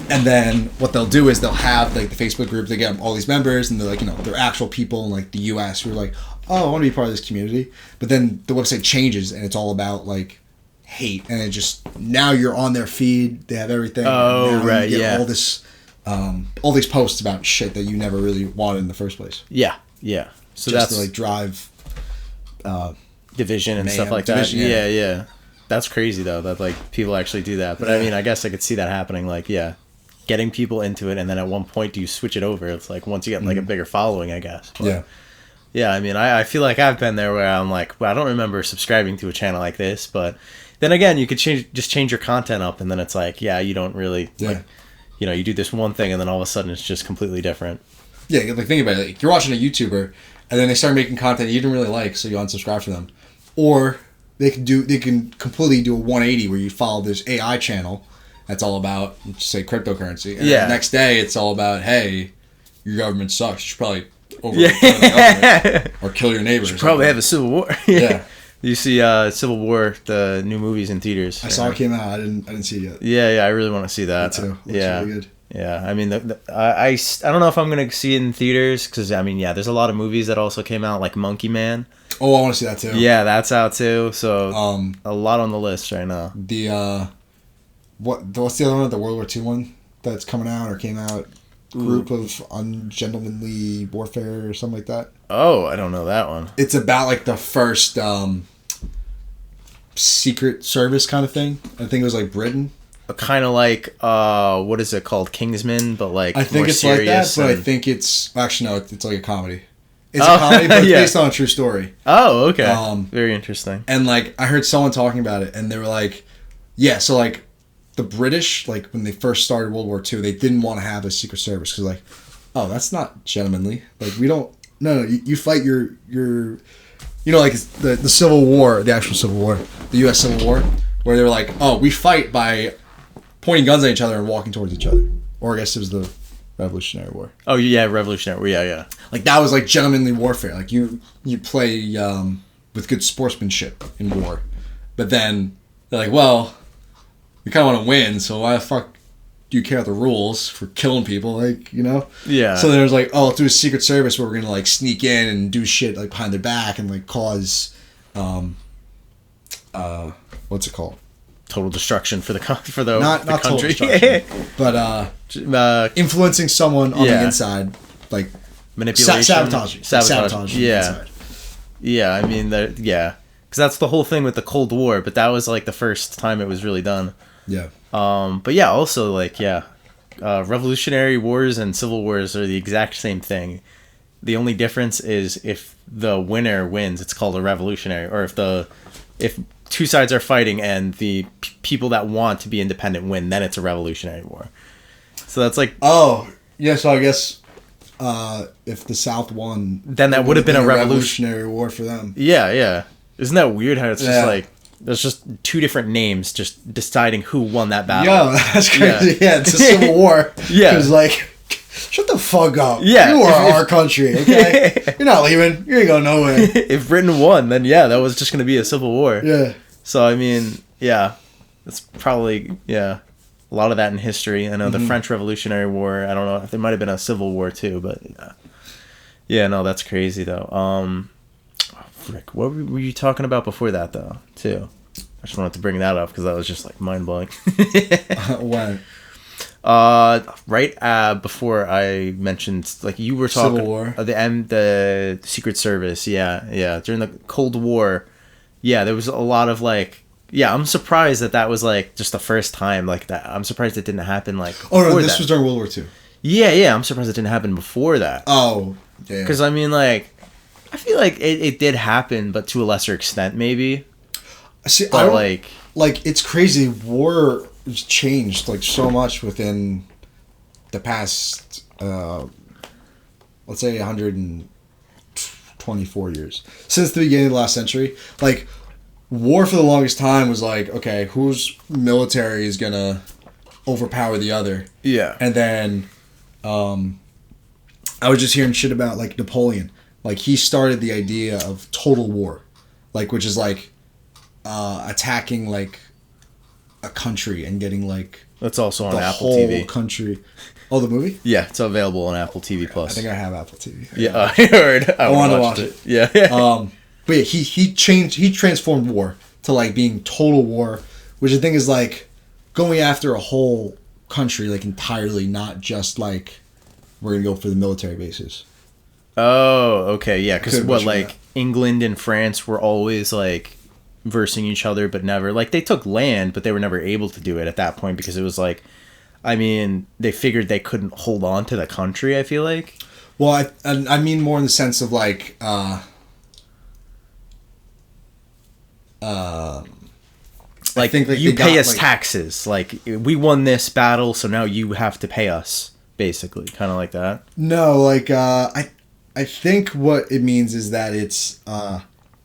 And then what they'll do is they'll have like the Facebook group, they get all these members and they're like, they're actual people in like the US who are like, oh, I want to be part of this community. But then the website changes and it's all about like hate. And it just, now you're on their feed, they have everything. Oh, right, yeah. All these posts about shit that you never really wanted in the first place. Yeah, yeah. So just that's to like drive division and stuff like that. Yeah. That's crazy though that like people actually do that. But I mean, I guess I could see that happening. Like, getting people into it, and then at one point do you switch it over? It's like once you get like a bigger following, I guess. But, yeah. I mean, I feel like I've been there where I'm like, well, I don't remember subscribing to a channel like this, but then again, you could change your content up, and then it's like, you don't really like, you do this one thing, and then all of a sudden it's just completely different. Yeah, like think about it. Like, you're watching a YouTuber, and then they start making content you didn't really like, so you unsubscribe from them, or they can completely do a 180 where you follow this AI channel that's all about, say, cryptocurrency. And the next day, it's all about, hey, your government sucks. You should probably overthrow the government or kill your neighbors. You should probably have a civil war. Yeah. You see Civil War, the new movies in theaters. I saw it came out. I didn't see it yet. Yeah, I really want to see that. Me too. Looks really good. Yeah, I mean, I don't know if I'm going to see it in theaters because, I mean, there's a lot of movies that also came out, like Monkey Man. Oh, I want to see that too. Yeah, that's out too. So, a lot on the list right now. What's the other one? The World War II one that's coming out or came out? Group of Ungentlemanly Warfare or something like that. Oh, I don't know that one. It's about like the first Secret Service kind of thing. I think it was like Britain. Kind of like what is it called, Kingsman, but like I think more it's like that, but I think it's actually no, it's like a comedy. It's a comedy, but it's based on a true story. Oh, okay. Very interesting. And like I heard someone talking about it, and they were like, so like. The British, like when they first started World War II, they didn't want to have a Secret Service because, like, oh, that's not gentlemanly. Like, we don't. No, you fight your. Like the Civil War, the actual Civil War, the U.S. Civil War, where they were like, oh, we fight by pointing guns at each other and walking towards each other. Or I guess it was the Revolutionary War. Oh yeah, Revolutionary War. Yeah. Like that was like gentlemanly warfare. Like you play with good sportsmanship in war, but then they're like, well. We kind of want to win, so why the fuck do you care about the rules for killing people? Like, Yeah. So there's like, oh, let's do a Secret Service where we're gonna like sneak in and do shit like behind their back and like cause, what's it called? Total destruction for the country. Not total destruction, but influencing someone on the inside, like manipulation, sabotage. Yeah. Yeah, I mean, because that's the whole thing with the Cold War, but that was like the first time it was really done. Yeah. But yeah, also like Revolutionary Wars and Civil Wars are the exact same thing. The only difference is if the winner wins, it's called a revolutionary, or if two sides are fighting and the people that want to be independent win, then it's a revolutionary war. So that's like... Oh, yeah, so I guess if the South won... Then that would have been a revolutionary war for them. Yeah, yeah. Isn't that weird how it's just like... There's just two different names just deciding who won that battle. Yeah, that's crazy. Yeah, it's a civil war. Yeah. Because, like... Shut the fuck up. Yeah. You are our country, okay? You're not leaving. You ain't going nowhere. If Britain won, then yeah, that was just going to be a civil war. Yeah. So, I mean, yeah. That's probably, yeah, a lot of that in history. I know the French Revolutionary War, I don't know if there might have been a civil war too, but yeah. Yeah, no, that's crazy though. Frick, what were you talking about before that though, too? I just wanted to bring that up because that was just like mind-blowing. When? Right before I mentioned, like you were talking, Civil War. The Secret Service, yeah, during the Cold War, yeah, there was a lot of like, yeah, I'm surprised that was like just the first time like that. I'm surprised it didn't happen like. Oh no, this was during World War II. Yeah, I'm surprised it didn't happen before that. Oh, yeah. Because I mean, like, I feel like it did happen, but to a lesser extent, maybe. See, but like it's crazy. War has changed like so much within the past let's say 124 years since the beginning of the last century. Like war for the longest time was like, okay, whose military is gonna overpower the other? Yeah. And then I was just hearing shit about like Napoleon. Like he started the idea of total war, like which is like attacking like a country and getting like that's also on the Apple whole TV. Country. Oh, the movie? Yeah, it's available on Apple TV Plus. I think I have Apple TV. Yeah, I heard. I want to watch it. Yeah. But yeah, he transformed war to like being total war, which I think is like going after a whole country like entirely, not just like we're gonna go for the military bases. Oh, okay, yeah, because what like that. England and France were always like versing each other, but never like they took land, but they were never able to do it at that point because it was like, I mean, they figured they couldn't hold on to the country. I feel like. Well, I mean more in the sense of like. Like you pay us taxes. Like we won this battle, so now you have to pay us. Basically, kind of like that. No, like I think what it means is that it's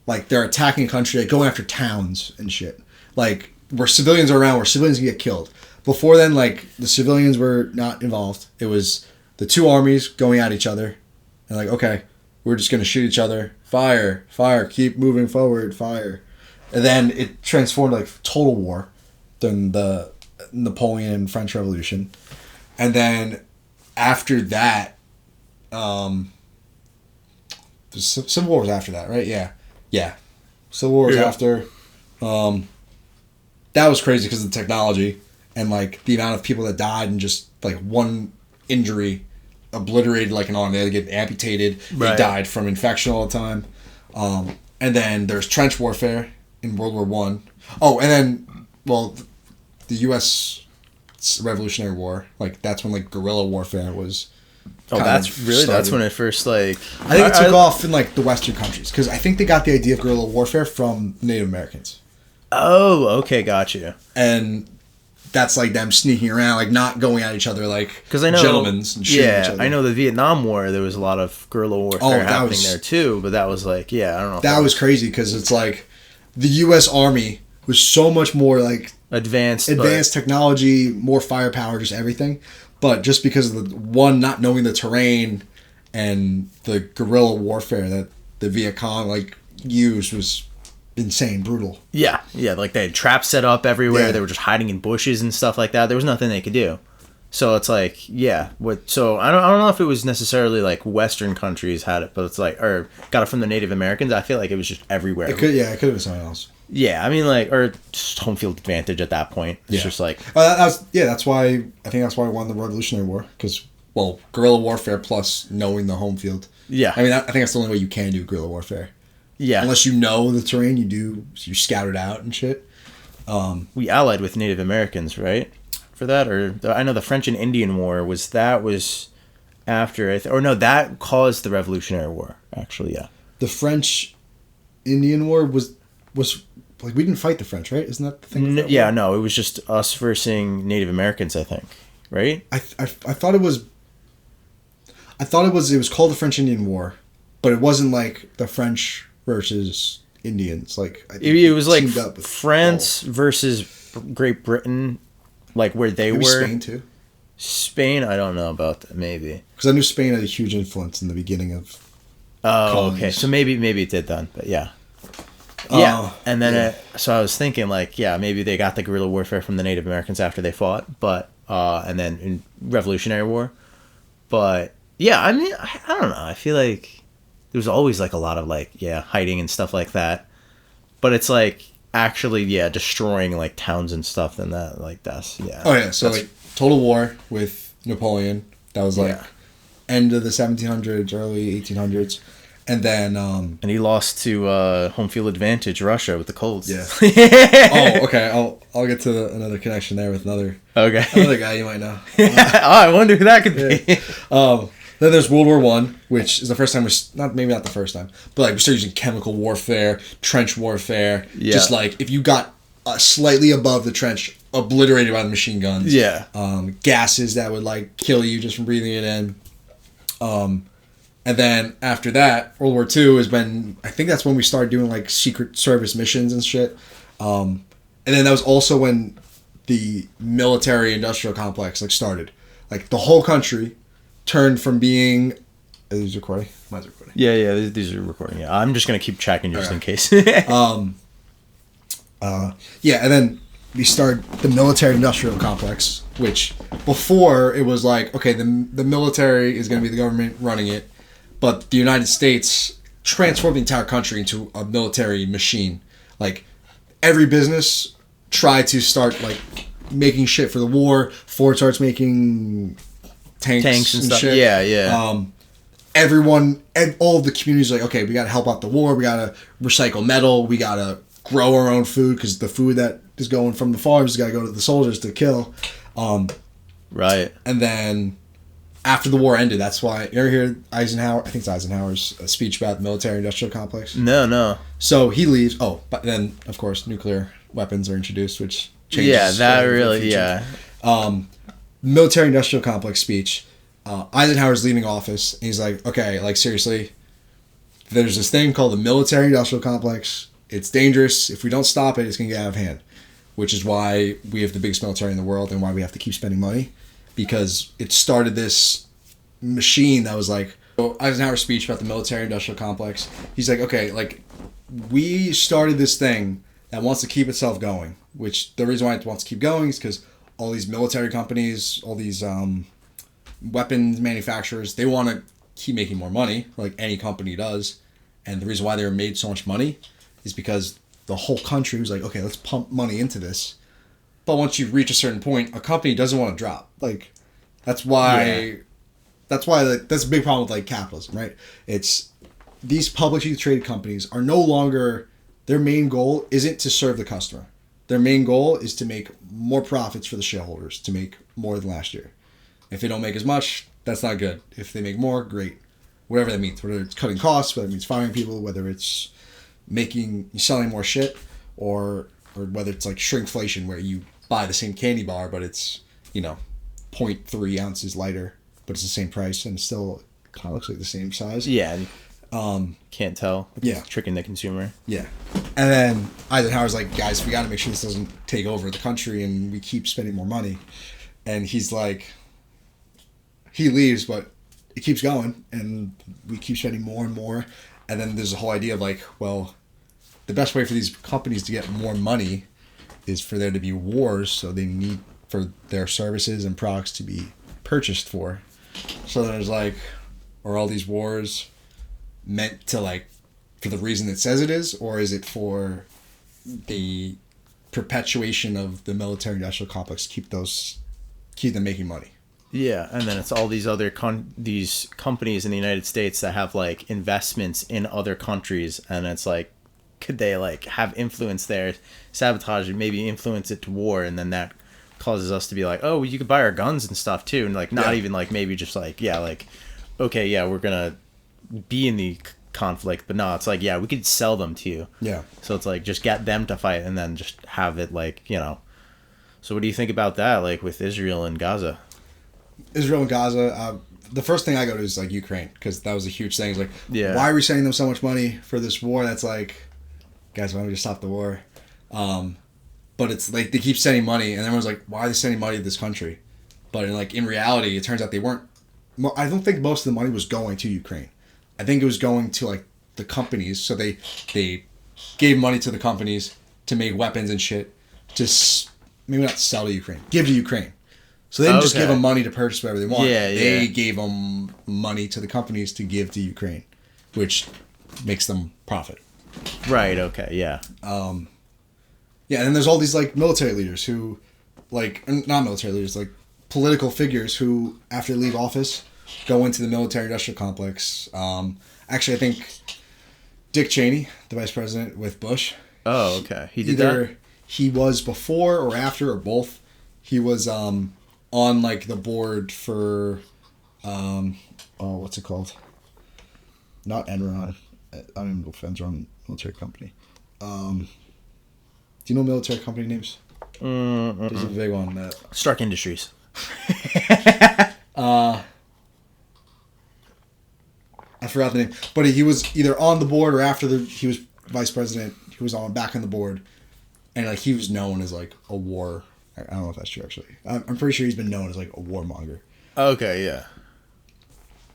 like they're attacking a country, like going after towns and shit. Like where civilians are around, where civilians can get killed. Before then, like the civilians were not involved. It was the two armies going at each other, and like okay, we're just gonna shoot each other. Fire, fire, keep moving forward, fire. And then it transformed like total war during the Napoleon and French Revolution. And then after that, the Civil War was after that, right? Yeah. Civil War was after. That was crazy because of the technology and like the amount of people that died and just like one injury obliterated like an arm. They had to get amputated. Right. They died from infection all the time. And then there's trench warfare in World War One. Oh, and then, well, the U.S. Revolutionary War, like that's when like guerrilla warfare was. Oh, that's really started. That's when it first like. I think it took off in like the Western countries because I think they got the idea of guerrilla warfare from Native Americans. Oh, okay, got you. And that's like them sneaking around, like not going at each other, like gentlemen and shooting each other. I know the Vietnam War. There was a lot of guerrilla warfare happening there too, but that was like, I don't know. That was crazy because it's like the U.S. Army was so much more like advanced technology, more firepower, just everything. But just because of the one not knowing the terrain and the guerrilla warfare that the Viet Cong like used was insane, brutal. Yeah, like they had traps set up everywhere. Yeah. They were just hiding in bushes and stuff like that. There was nothing they could do. So it's like, so I don't know if it was necessarily like Western countries had it, but it's like, or got it from the Native Americans. I feel like it was just everywhere. It could have been something else. Yeah, I mean, like, or just home field advantage at that point. It's just like, that's why I think we won the Revolutionary War because guerrilla warfare plus knowing the home field. Yeah, I mean, I think that's the only way you can do guerrilla warfare. Yeah, unless you know the terrain, you scout it out and shit. We allied with Native Americans, right? For that, or I know the French and Indian War was after that caused the Revolutionary War. Actually, yeah, the French Indian War was like we didn't fight the French, right? Isn't that the thing? Yeah, no, it was just us versus Native Americans, I think, right? I thought it was. I thought it was called the French-Indian War, but it wasn't like the French versus Indians. Like I think It was like teamed up with France versus Great Britain, like where they maybe were. Spain too. Spain, I don't know about that. Maybe. Because I knew Spain had a huge influence in the beginning of. Oh, colonies. okay. So maybe it did then, but yeah. Yeah, and then yeah. so I was thinking like, yeah, maybe they got the guerrilla warfare from the Native Americans after they fought, but and then in Revolutionary War, but yeah, I mean, I don't know. I feel like there was always like a lot of like, yeah, hiding and stuff like that, but it's like actually, yeah, destroying like towns and stuff. Then that like that's yeah. Oh yeah, so like total war with Napoleon. That was like end of the 1700s, early 1800s. And then and he lost to home field advantage Russia with the Colts. Yeah. Oh, okay. I'll get to another connection there with another guy you might know. I wonder who that could be. Then there's World War One, which is the first time maybe not the first time, but like we started using chemical warfare, trench warfare. Yeah. Just like if you got slightly above the trench, obliterated by the machine guns. Yeah. Gases that would like kill you just from breathing it in. And then after that, World War II is when I think that's when we started doing like Secret Service missions and shit. And then that was also when the military industrial complex like started. Like the whole country turned from being. Are these recording? Mine's recording. Yeah, these are recording. Yeah, I'm just gonna keep checking just in case. Yeah, and then we started the military industrial complex, which before it was like, okay, the military is gonna be the government running it. But the United States transformed the entire country into a military machine. Like, every business tried to start, like, making shit for the war. Ford starts making tanks and stuff. Shit. Yeah. Everyone, all of the communities are like, okay, we got to help out the war. We got to recycle metal. We got to grow our own food because the food that is going from the farms has got to go to the soldiers to kill. Right. And then after the war ended, that's why you ever hear Eisenhower? I think it's Eisenhower's speech about the military-industrial complex. No. So he leaves. Oh, but then of course nuclear weapons are introduced, which changes. Yeah, that really. Yeah. Military-industrial complex speech. Eisenhower's leaving office, and he's like, "Okay, like seriously, there's this thing called the military-industrial complex. It's dangerous. If we don't stop it, it's gonna get out of hand. Which is why we have the biggest military in the world, and why we have to keep spending money." Because it started this machine that was like, Eisenhower's speech about the military-industrial complex. He's like, okay, like, we started this thing that wants to keep itself going. Which the reason why it wants to keep going is because all these military companies, all these weapons manufacturers, they want to keep making more money, like any company does. And the reason why they were made so much money is because the whole country was like, okay, let's pump money into this. But once you reach a certain point, a company doesn't want to drop. Like, that's why that's a big problem with like capitalism, right? It's these publicly traded companies are no longer, their main goal isn't to serve the customer. Their main goal is to make more profits for the shareholders, to make more than last year. If they don't make as much, that's not good. If they make more, great. Whatever that means, whether it's cutting costs, whether it means firing people, whether it's selling more shit, or whether it's like shrinkflation where you buy the same candy bar but it's 0.3 ounces lighter but it's the same price and it still kind of looks like the same size. Yeah. Can't tell. Yeah. Tricking the consumer. Yeah. And then Eisenhower's like, guys, we got to make sure this doesn't take over the country and we keep spending more money. And he's like, he leaves but it keeps going and we keep spending more and more. And then there's a whole idea of like, well, the best way for these companies to get more money is for there to be wars, so they need for their services and products to be purchased for. So there's like, are all these wars meant to like, for the reason it says it is, or is it for the perpetuation of the military-industrial complex to keep them making money? Yeah, and then it's all these other these companies in the United States that have like investments in other countries, and it's like, could they like have influence there, sabotage it, maybe influence it to war, and then that causes us to be like, oh, well, you could buy our guns and stuff too, and like not even like maybe just like, yeah, like, okay, yeah, we're gonna be in the conflict. But no, it's like, yeah, we could sell them to you. Yeah. So it's like, just get them to fight and then just have it like, you know. So what do you think about that, like with Israel and Gaza? Israel and Gaza, the first thing I go to is like Ukraine, because that was a huge thing. It's like, Yeah. why are we sending them so much money for this war? That's like, guys, why don't we just stop the war? But it's like they keep sending money, and everyone's like, why are they sending money to this country? But in reality, it turns out they weren't. I don't think most of the money was going to Ukraine. I think it was going to like the companies. So they gave money to the companies to make weapons and shit. Maybe not sell to Ukraine, give to Ukraine. So they didn't just give them money to purchase whatever they want. They gave them money to the companies to give to Ukraine, which makes them profit. Right. Okay. Yeah. Yeah, and then there's all these like military leaders who, like, not military leaders, like political figures who, after they leave office, go into the military-industrial complex. Actually, I think Dick Cheney, the vice president with Bush. Oh, okay. He did either that? He was before or after or both. He was on like the board for, what's it called? Not Enron. I don't even know if Enron military company. Do you know military company names? There's a big one. Stark Industries. I forgot the name, but he was either on the board or after he was vice president. He was back on the board, and like he was known as like a war. I don't know if that's true actually. I'm pretty sure he's been known as like a warmonger. Okay, yeah.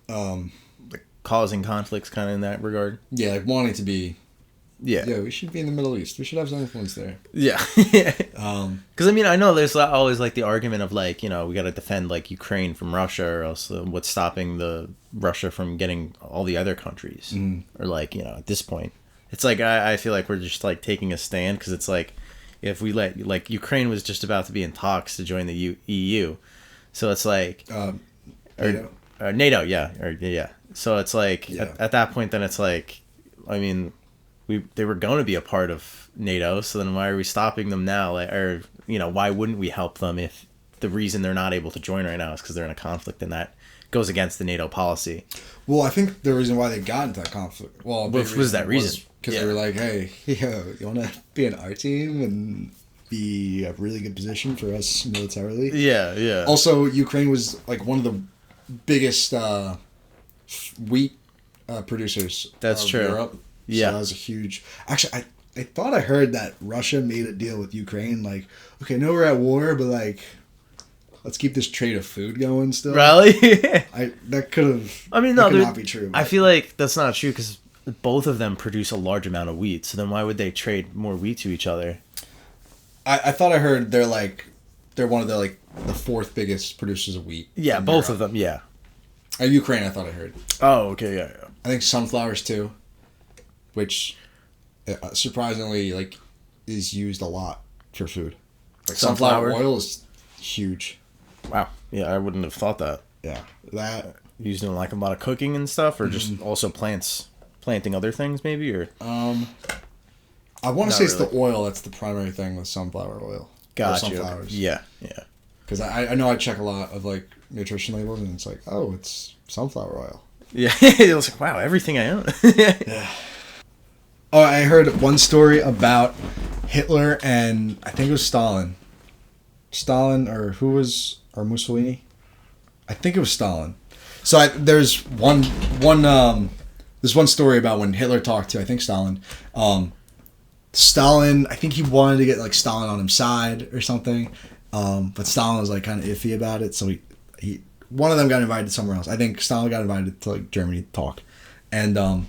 Like causing conflicts, kind of in that regard. Yeah, like wanting to be. Yeah, we should be in the Middle East. We should have some influence there. Yeah. Because I mean, I know there's always like the argument of like, you know, we got to defend like Ukraine from Russia, or else what's stopping the Russia from getting all the other countries, or like, you know, at this point, it's like I feel like we're just like taking a stand, because it's like if we let like Ukraine was just about to be in talks to join the EU, so it's like NATO. NATO, yeah. So it's like at that point, then it's like, I mean. They were going to be a part of NATO, so then why are we stopping them now? Like, or, you know, why wouldn't we help them if the reason they're not able to join right now is because they're in a conflict, and that goes against the NATO policy? Well, I think the reason why they got into that conflict, what was that reason? Because they were like, hey, you want to be in our team and be a really good position for us militarily? Yeah. Also, Ukraine was like one of the biggest wheat producers of true. Europe. Yeah. So that was a huge... Actually, I thought I heard that Russia made a deal with Ukraine. Like, okay, no, we're at war, but like, let's keep this trade of food going still. Really? That could have... I mean, no, that could not be true. But I feel like that's not true, because both of them produce a large amount of wheat. So then why would they trade more wheat to each other? I thought I heard they're one of the fourth biggest producers of wheat. Yeah, both of them, yeah. Ukraine, I thought I heard. Oh, okay, yeah. I think sunflowers too. Which, surprisingly, like, is used a lot for food. Like sunflower oil is huge. Wow. Yeah, I wouldn't have thought that. Yeah, that used in like a lot of cooking and stuff, or just also planting other things, maybe, or. I want to say it's the oil that's the primary thing with sunflower oil. Gotcha. Sunflowers. Yeah. Because I know I check a lot of like nutrition labels, and it's like, oh, it's sunflower oil. Yeah, it was like, wow, everything I own. Yeah. Oh, I heard one story about Hitler and I think it was Stalin. Or Mussolini? I think it was Stalin. So there's one story about when Hitler talked to, I think, Stalin. Stalin, I think he wanted to get like Stalin on his side or something. But Stalin was like kind of iffy about it, so he one of them got invited somewhere else. I think Stalin got invited to like Germany to talk. And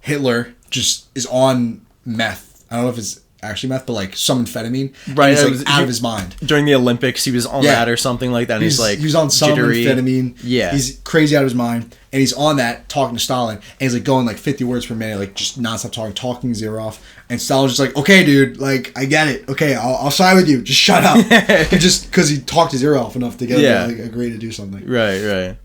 Hitler just is on meth. I don't know if it's actually meth, but like some amphetamine. Right. He's like out of his mind. During the Olympics, he was on that or something like that. And he's like, he was on some jittery. amphetamine. Yeah. He's crazy out of his mind. And he's on that talking to Stalin. And he's like going like 50 words per minute, like just nonstop talking his ear off. And Stalin's just like, okay, dude, like I get it. Okay, I'll side with you. Just shut up. Just because he talked his ear off enough to get him to like, agree to do something. Right.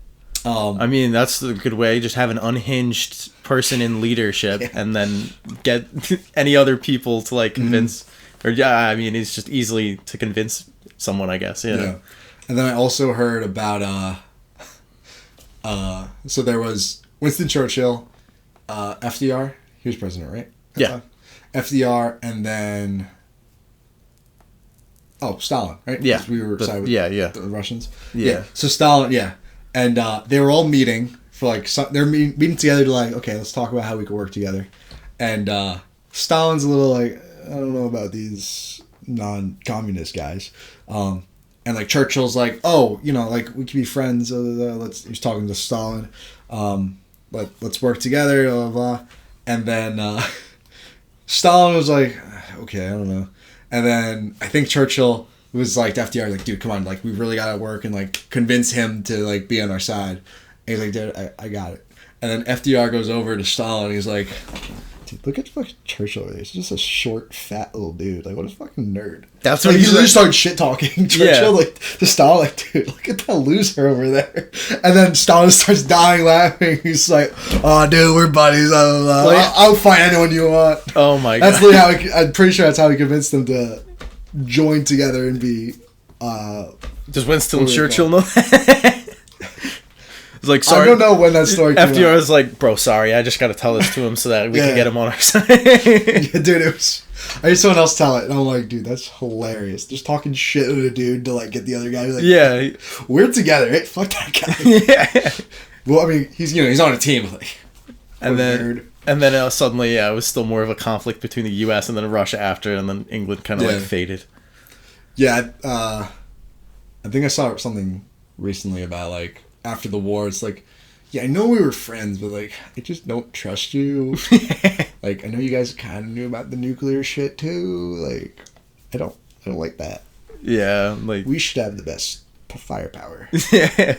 I mean, that's a good way. Just have an unhinged person in leadership, and then get any other people to like convince. Or I mean, it's just easily to convince someone, I guess. Yeah. And then I also heard about so there was Winston Churchill, FDR. He was president, right? Yeah. FDR, and then Stalin, right? Yeah. 'Cause we were side with the Russians. Yeah. So Stalin, and they were all meeting for like they're meeting together to like, okay, let's talk about how we could work together. And Stalin's a little like, I don't know about these non-communist guys. And like Churchill's like, oh, like we can be friends. He's talking to Stalin. Let's work together. Blah, blah, blah. And then Stalin was like, okay, I don't know. And then I think Churchill was like to FDR, like, dude, come on, like we really gotta work and like convince him to like be on our side. And he's like, dude, I got it. And then FDR goes over to Stalin. And he's like, dude, look at fucking Churchill over there. He's just a short, fat little dude. Like, what a fucking nerd. That's what he just started shit talking Churchill, like to Stalin, like, dude, look at that loser over there. And then Stalin starts dying laughing. He's like, oh, dude, we're buddies. I'll fight anyone you want. Oh my god. That's literally how I'm pretty sure that's how he convinced them to join together and be. Does Winston Churchill know that? It's like, sorry. I don't know when that story came FDR out. was like, bro, sorry, I just got to tell this to him so that we can get him on our side. Yeah, dude, it was. I heard someone else tell it, and I'm like, dude, that's hilarious. Just talking shit with a dude to like get the other guy. Like, yeah, we're together. Hey, fuck that guy. Yeah. Well, I mean, he's on a team. Like, and then suddenly, it was still more of a conflict between the U.S. and then Russia after, and then England kind of like faded. Yeah, I think I saw something recently about like after the war. It's like, yeah, I know we were friends, but like, I just don't trust you. Like, I know you guys kind of knew about the nuclear shit too. Like, I don't like that. Yeah, like we should have the best firepower. Yeah.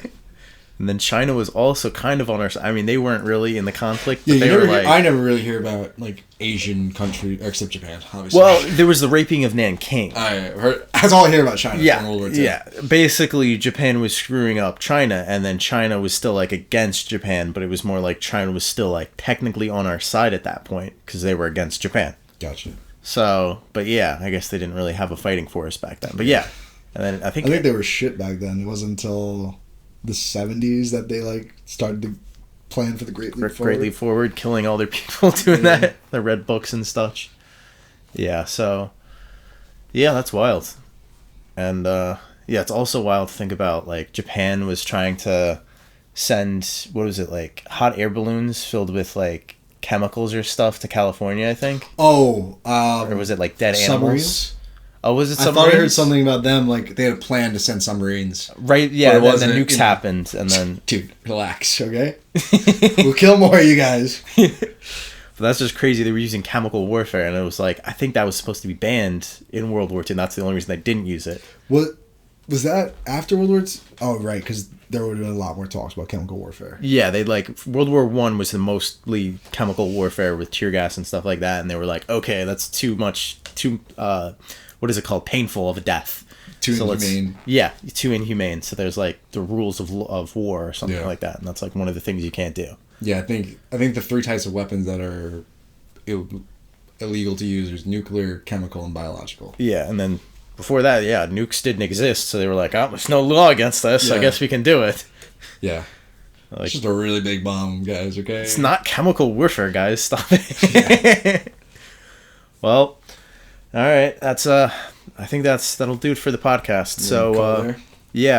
And then China was also kind of on our side. I mean, they weren't really in the conflict. But I never really hear about like Asian countries except Japan, obviously. Well, there was the raping of Nanking. That's all I hear about China. Yeah, in World War II. Yeah. Basically, Japan was screwing up China, and then China was still like against Japan, but it was more like China was still like technically on our side at that point because they were against Japan. Gotcha. So, but yeah, I guess they didn't really have a fighting force back then. But yeah, and then I think they were shit back then. It wasn't until the 70s that they like started to plan for the Great Leap Forward. Great Leap Forward, killing all their people doing that, the red books and such. Yeah, so yeah, that's wild. And it's also wild to think about like Japan was trying to send like hot air balloons filled with like chemicals or stuff to California, I think. Or was it like dead animals? Submarines? Oh, was it submarines? I thought I heard something about them, like they had a plan to send submarines. Right, yeah, and then the nukes happened, and then... Dude, relax, okay? We'll kill more of you guys. But that's just crazy. They were using chemical warfare, and it was like, I think that was supposed to be banned in World War II, and that's the only reason they didn't use it. What was that after World War II? Oh, right, because there would have been a lot more talks about chemical warfare. Yeah, World War I was the mostly chemical warfare with tear gas and stuff like that, and they were like, okay, that's too what is it called? Painful of a death. Too inhumane. Yeah, too inhumane. So there's like the rules of war or something like that, and that's like one of the things you can't do. Yeah, I think the three types of weapons that are illegal to use is nuclear, chemical, and biological. Yeah, and then before that, nukes didn't exist, so they were like, oh, there's no law against this, so I guess we can do it. Yeah. Like, it's just a really big bomb, guys, okay? It's not chemical warfare, guys. Stop it. Yeah. Well, all right. That's I think that'll do it for the podcast. So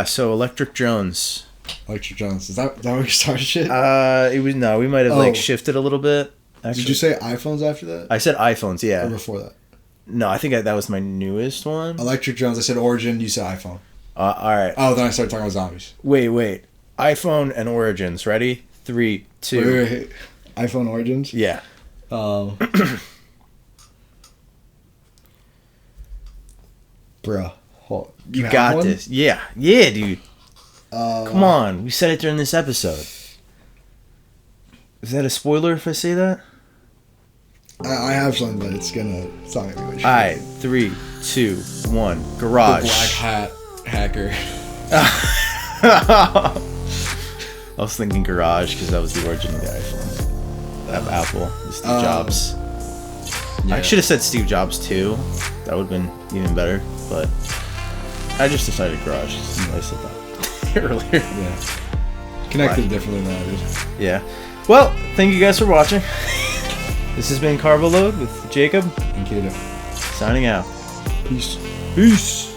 so Electric Jones. Electric Jones. Is that where you started shit? We might have shifted a little bit. Actually. Did you say iPhones after that? I said iPhones, yeah. Or before that? No, I think that was my newest one. Electric Jones. I said Origin. You said iPhone. All right. Oh, then I started talking about zombies. Wait. iPhone and Origins. Ready? 3, 2. Wait. iPhone Origins? Yeah. Bruh. You got this. Yeah, dude. Come on. We said it during this episode. Is that a spoiler if I say that? I have something, but it's not gonna be much. Alright, 3, 2, 1. Garage. The black hat hacker. I was thinking Garage because that was the origin of the iPhone. Of Apple. Steve Jobs. Yeah. I should have said Steve Jobs too. That would have been even better. But I just decided Garage. I said that earlier. Yeah. connected differently than I did. Yeah. Well, thank you guys for watching. This has been Carboload with Jacob And Kato. signing out. Peace. Peace.